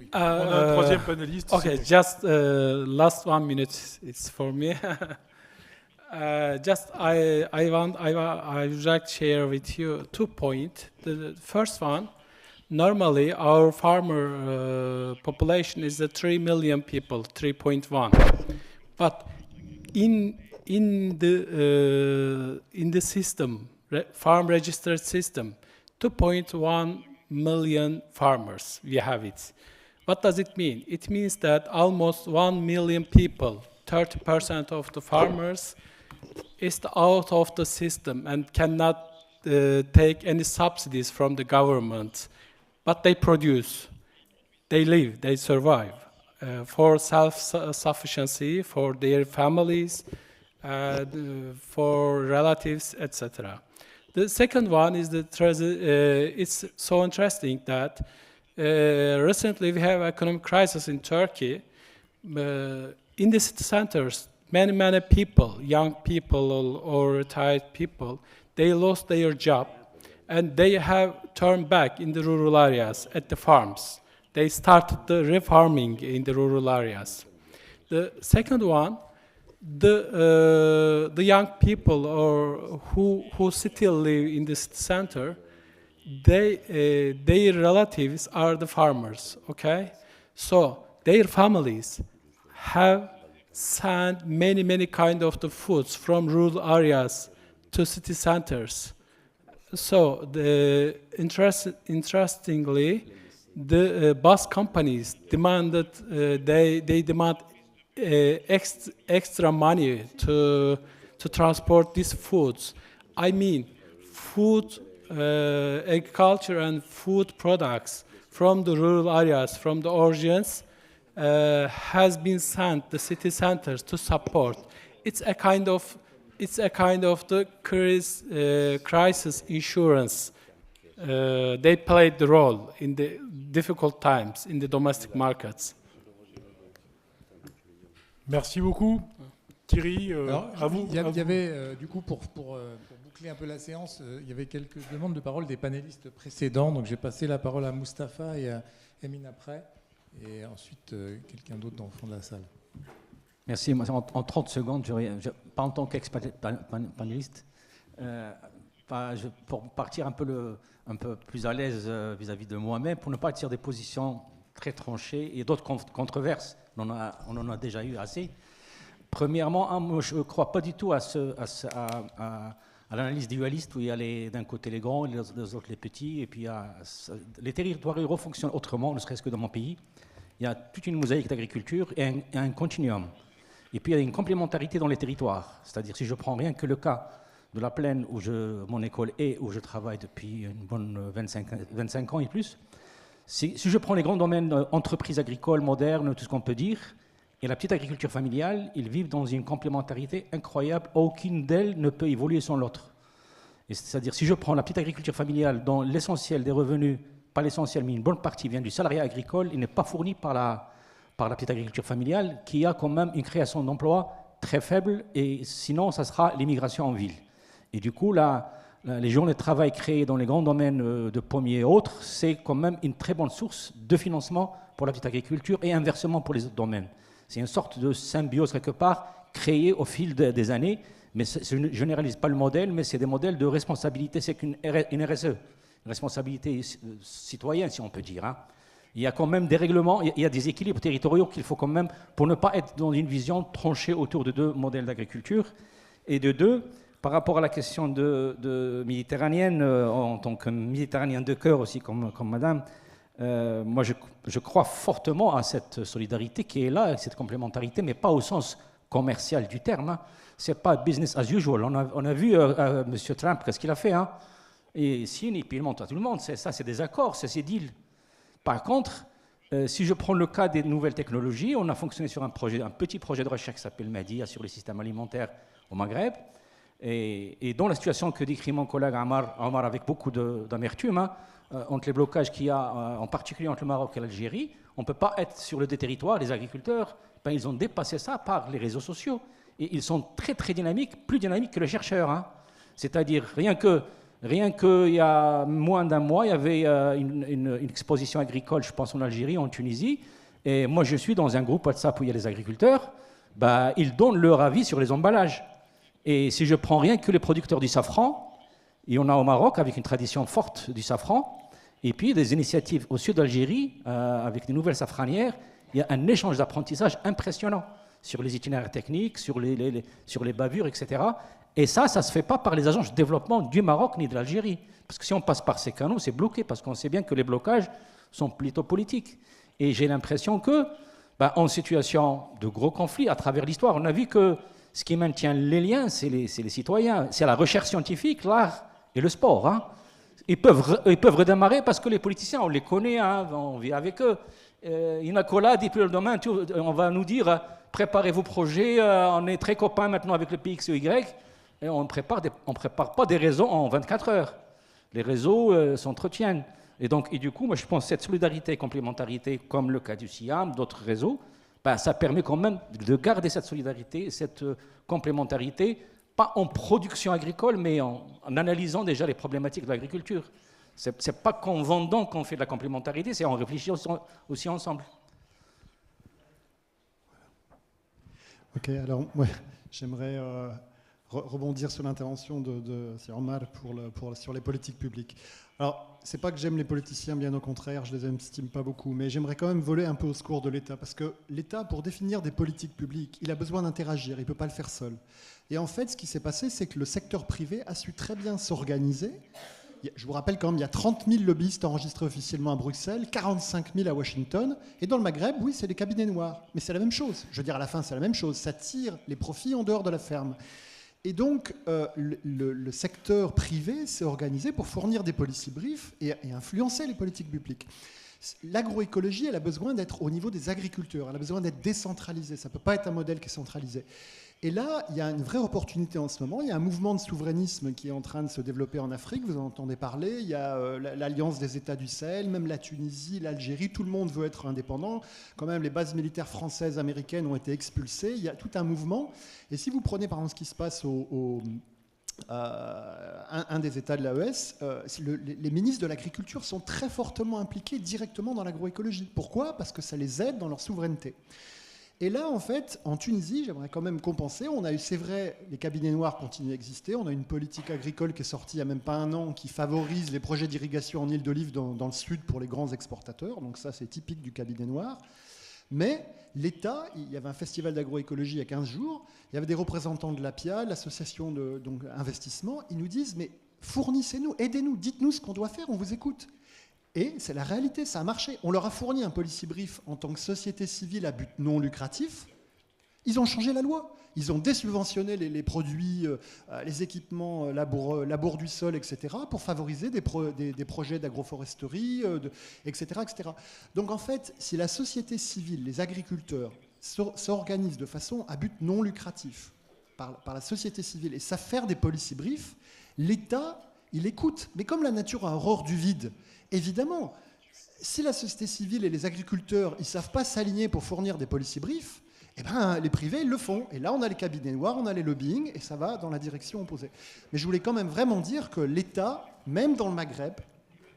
Oui.
on a un troisième panéliste.
Okay, just last 1 minute. It's for me. Just I would like to share with you 2 points. The first one, normally our farmer population is 3 million people, 3.1. But in the system, farm registered system, 2.1 million farmers, we have it. What does it mean? It means that almost 1 million people, 30% of the farmers, is out of the system and cannot take any subsidies from the government. But they produce, they live, they survive for self-sufficiency, for their families, for relatives, etc. The second one is that it's so interesting that recently we have economic crisis in Turkey. In the city centers, many people, young people or retired people, they lost their job and they have turned back in the rural areas at the farms. They started the refarming in the rural areas. The second one, the young people or who still live in the city center, their relatives are the farmers, okay? So their families have sent many kind of the foods from rural areas to city centers. So interestingly, the bus companies demanded they demand extra money to transport these foods. I mean, food, agriculture and food products from the rural areas, from the origins, has been sent the city centers to support. It's a kind of the crisis insurance. They played the role in the difficult times in the domestic markets.
Merci beaucoup. Thierry,
Alors,
à vous.
Il y avait, du coup, pour boucler un peu la séance, il y avait quelques demandes de parole des panélistes précédents. Donc, j'ai passé la parole à Mustapha et à Emine après. Et ensuite, quelqu'un d'autre dans le fond de la salle.
Merci. Moi, en 30 secondes, pas en tant qu'ex-panéliste, pour partir un peu plus à l'aise vis-à-vis de moi-même, pour ne pas être sur des positions très tranchées et d'autres controverses. On en a déjà eu assez. Premièrement, moi, je ne crois pas du tout à l'analyse dualiste où il y a d'un côté les grands et les autres les petits. Et puis les territoires ruraux fonctionnent autrement, ne serait-ce que dans mon pays. Il y a toute une mosaïque d'agriculture et un continuum. Et puis il y a une complémentarité dans les territoires. C'est-à-dire, si je prends rien que le cas de la plaine où mon école est, où je travaille depuis une bonne 25 ans et plus, si je prends les grands domaines entreprises agricoles, modernes, tout ce qu'on peut dire, et la petite agriculture familiale, ils vivent dans une complémentarité incroyable. Aucune d'elles ne peut évoluer sans l'autre. C'est-à-dire, si je prends la petite agriculture familiale, dont l'essentiel des revenus, pas l'essentiel, mais une bonne partie vient du salariat agricole, il n'est pas fourni par la petite agriculture familiale, qui a quand même une création d'emplois très faible, et sinon, ça sera l'immigration en ville. Et du coup, les journées de travail créées dans les grands domaines de pommiers et autres, c'est quand même une très bonne source de financement pour la petite agriculture et inversement pour les autres domaines. C'est une sorte de symbiose quelque part créée au fil des années, mais je ne généralise pas le modèle, mais c'est des modèles de responsabilité, c'est une RSE, une responsabilité citoyenne si on peut dire. Hein. Il y a quand même des règlements, il y a des équilibres territoriaux qu'il faut quand même, pour ne pas être dans une vision tranchée autour de deux modèles d'agriculture. Et de deux, par rapport à la question de méditerranéenne, en tant que méditerranéen de cœur aussi comme madame, moi je crois fortement à cette solidarité qui est là, cette complémentarité, mais pas au sens commercial du terme. Hein. Ce n'est pas business as usual. On a vu M. Trump, qu'est-ce qu'il a fait. Hein. Et signe, et puis il montre à tout le monde. C'est des accords, c'est des deals. Par contre, si je prends le cas des nouvelles technologies, on a fonctionné sur un petit projet de recherche qui s'appelle MEDIA sur les systèmes alimentaires au Maghreb. Et dans la situation que décrit mon collègue Amar avec beaucoup d'amertume, hein, entre les blocages qu'il y a, en particulier entre le Maroc et l'Algérie, on ne peut pas être sur le territoire. Les agriculteurs, ils ont dépassé ça par les réseaux sociaux. Et ils sont très, très dynamiques, plus dynamiques que les chercheurs. Hein. C'est-à-dire, rien qu'il y a moins d'un mois, il y avait une exposition agricole, je pense, en Algérie, en Tunisie. Et moi, je suis dans un groupe WhatsApp où il y a les agriculteurs. Ils donnent leur avis sur les emballages. Et si je prends rien que les producteurs du safran, il y en a au Maroc avec une tradition forte du safran, et puis des initiatives au sud d'Algérie avec des nouvelles safranières. Il y a un échange d'apprentissage impressionnant sur les itinéraires techniques, sur les bavures, etc. Et ça ne se fait pas par les agences de développement du Maroc ni de l'Algérie. Parce que si on passe par ces canaux, c'est bloqué, parce qu'on sait bien que les blocages sont plutôt politiques. Et j'ai l'impression que, en situation de gros conflits, à travers l'histoire, on a vu que ce qui maintient les liens, c'est les citoyens, c'est la recherche scientifique, l'art et le sport. Hein. Ils peuvent redémarrer parce que les politiciens, on les connaît, hein, on vit avec eux. Inacola dit plus le demain, on va nous dire préparez vos projets, on est très copains maintenant avec le PX ou Y, et on ne prépare pas des réseaux en 24 heures. Les réseaux s'entretiennent. Et du coup, moi je pense que cette solidarité et complémentarité, comme le cas du SIAM, d'autres réseaux, ça permet quand même de garder cette solidarité, cette complémentarité, pas en production agricole, mais en analysant déjà les problématiques de l'agriculture. Ce n'est pas qu'en vendant qu'on fait de la complémentarité, c'est en réfléchissant aussi ensemble.
Ok, alors j'aimerais rebondir sur l'intervention de Omar sur les politiques publiques. Alors, c'est pas que j'aime les politiciens, bien au contraire, je les estime pas beaucoup, mais j'aimerais quand même voler un peu au secours de l'État, parce que l'État, pour définir des politiques publiques, il a besoin d'interagir, il ne peut pas le faire seul. Et en fait, ce qui s'est passé, c'est que le secteur privé a su très bien s'organiser. Je vous rappelle quand même, il y a 30 000 lobbyistes enregistrés officiellement à Bruxelles, 45 000 à Washington, et dans le Maghreb, oui, c'est des cabinets noirs. Mais c'est la même chose. Je veux dire, à la fin, c'est la même chose. Ça tire les profits en dehors de la ferme. Et donc, le secteur privé s'est organisé pour fournir des policy briefs et influencer les politiques publiques. L'agroécologie, elle a besoin d'être au niveau des agriculteurs, elle a besoin d'être décentralisée, ça ne peut pas être un modèle qui est centralisé. Et là, il y a une vraie opportunité en ce moment, il y a un mouvement de souverainisme qui est en train de se développer en Afrique, vous en entendez parler, il y a l'Alliance des États du Sahel, même la Tunisie, l'Algérie, tout le monde veut être indépendant, quand même les bases militaires françaises, américaines ont été expulsées, il y a tout un mouvement, et si vous prenez par exemple ce qui se passe un des États de l'AES, les ministres de l'Agriculture sont très fortement impliqués directement dans l'agroécologie. Pourquoi ? Parce que ça les aide dans leur souveraineté. Et là, en fait, en Tunisie, j'aimerais quand même compenser. On a eu, c'est vrai, les cabinets noirs continuent à exister. On a une politique agricole qui est sortie il n'y a même pas un an, qui favorise les projets d'irrigation en île d'Olive dans le sud pour les grands exportateurs. Donc ça, c'est typique du cabinet noir. Mais l'État, il y avait un festival d'agroécologie il y a 15 jours, il y avait des représentants de l'APIA, l'association d'investissement, ils nous disent « mais fournissez-nous, aidez-nous, dites-nous ce qu'on doit faire, on vous écoute ». Et c'est la réalité, ça a marché. On leur a fourni un policy brief en tant que société civile à but non lucratif. Ils ont changé la loi. Ils ont désubventionné les produits, les équipements, labour du sol, etc., pour favoriser des projets d'agroforesterie, etc., etc. Donc en fait, si la société civile, les agriculteurs, s'organisent de façon à but non lucratif par la société civile et savent faire des policy briefs, l'État, il écoute. Mais comme la nature a horreur du vide, évidemment, si la société civile et les agriculteurs ils ne savent pas s'aligner pour fournir des policy briefs, eh ben, les privés, ils le font. Et là, on a les cabinets noirs, on a les lobbying, et ça va dans la direction opposée. Mais je voulais quand même vraiment dire que l'État, même dans le Maghreb,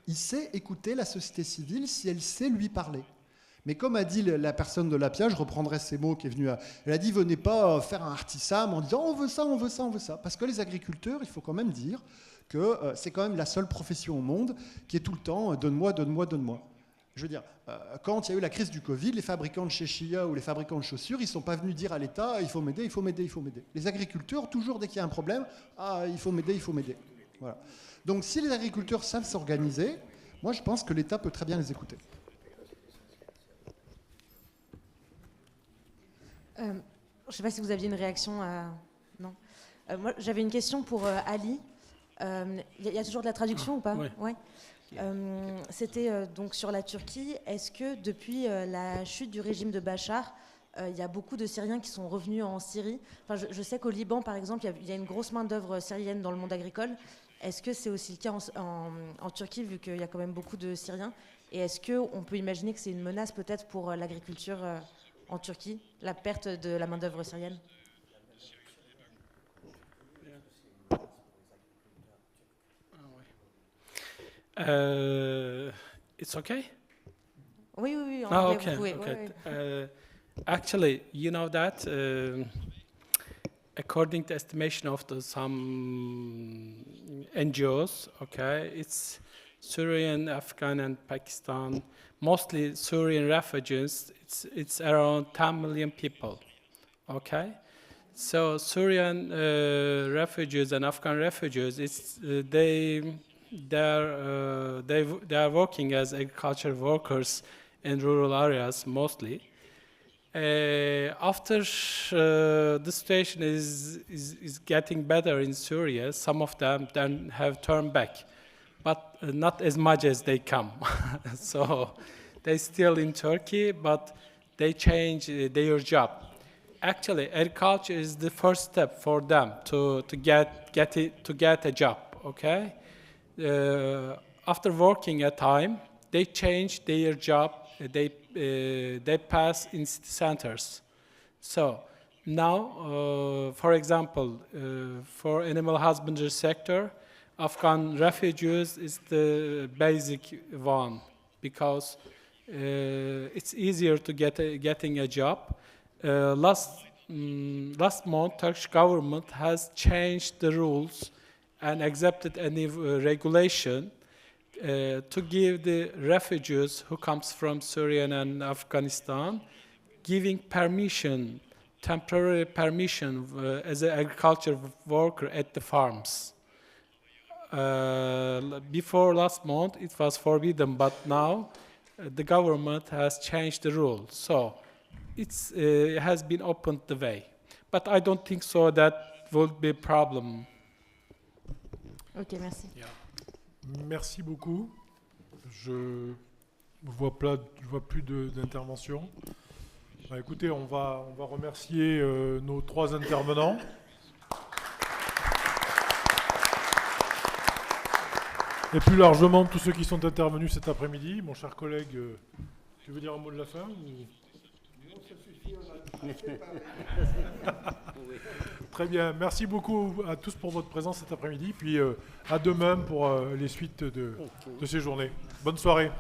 il sait écouter la société civile si elle sait lui parler. Mais comme a dit la personne de l'APIA, je reprendrai ces mots qui est venue, elle a dit, venez pas faire un artisam en disant, on veut ça, on veut ça, on veut ça. Parce que les agriculteurs, il faut quand même dire que c'est quand même la seule profession au monde qui est tout le temps, donne-moi, donne-moi, donne-moi. Je veux dire, quand il y a eu la crise du Covid, les fabricants de chéchia ou les fabricants de chaussures, ils ne sont pas venus dire à l'État, il faut m'aider, il faut m'aider, il faut m'aider. Les agriculteurs, toujours dès qu'il y a un problème, il faut m'aider, il faut m'aider. Voilà. Donc si les agriculteurs savent s'organiser, moi je pense que l'État peut très bien les écouter.
Je ne sais pas si vous aviez une réaction à... Non. Moi j'avais une question pour Ali. Il y a toujours de la traduction ou pas?
Oui.
Ouais. C'était donc sur la Turquie. Est-ce que depuis la chute du régime de Bachar, il y a beaucoup de Syriens qui sont revenus en Syrie? Enfin, je sais qu'au Liban, par exemple, il y a une grosse main-d'œuvre syrienne dans le monde agricole. Est-ce que c'est aussi le cas en Turquie, vu qu'il y a quand même beaucoup de Syriens? Et est-ce qu'on peut imaginer que c'est une menace peut-être pour l'agriculture en Turquie, la perte de la main-d'œuvre syrienne?
It's okay?
Oui, oui, oui. En
Oh,
anglais,
okay,
vous pouvez.
okay.
Ouais, ouais.
Actually, you know that according to estimation of some NGOs, okay, it's Syrian, Afghan, and Pakistan, mostly Syrian refugees. It's around 10 million people, okay. So Syrian refugees and Afghan refugees, they are working as agricultural workers in rural areas mostly. After the situation is getting better in Syria, some of them then have turned back, but not as much as they come. So they're still in Turkey, but they change their job. Actually, agriculture is the first step for them to get a job. Okay. After working a time, they change their job. They pass in city centers. So now, for example, for animal husbandry sector, Afghan refugees is the basic one because it's easier to getting a job. Last month, Turkish government has changed the rules and accepted a new regulation to give the refugees who comes from Syria and Afghanistan, giving permission, temporary permission as an agriculture worker at the farms. Before last month, it was forbidden, but now the government has changed the rules. So it has been opened the way. But I don't think so that will be a problem.
Ok, merci.
Yeah. Merci beaucoup. Je vois plus d'interventions. Bah, écoutez, on va remercier nos 3 intervenants. Et plus largement tous ceux qui sont intervenus cet après-midi. Mon cher collègue, tu veux dire un mot de la fin ou... Très bien, merci beaucoup à tous pour votre présence cet après-midi, puis à demain pour les suites de ces journées. Bonne soirée.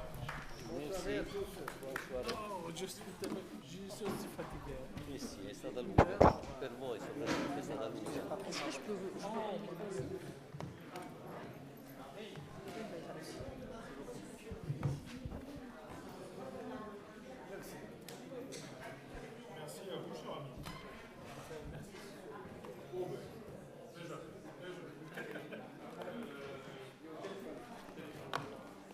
Sì, è stata lunga per voi, soprattutto è stata lunga.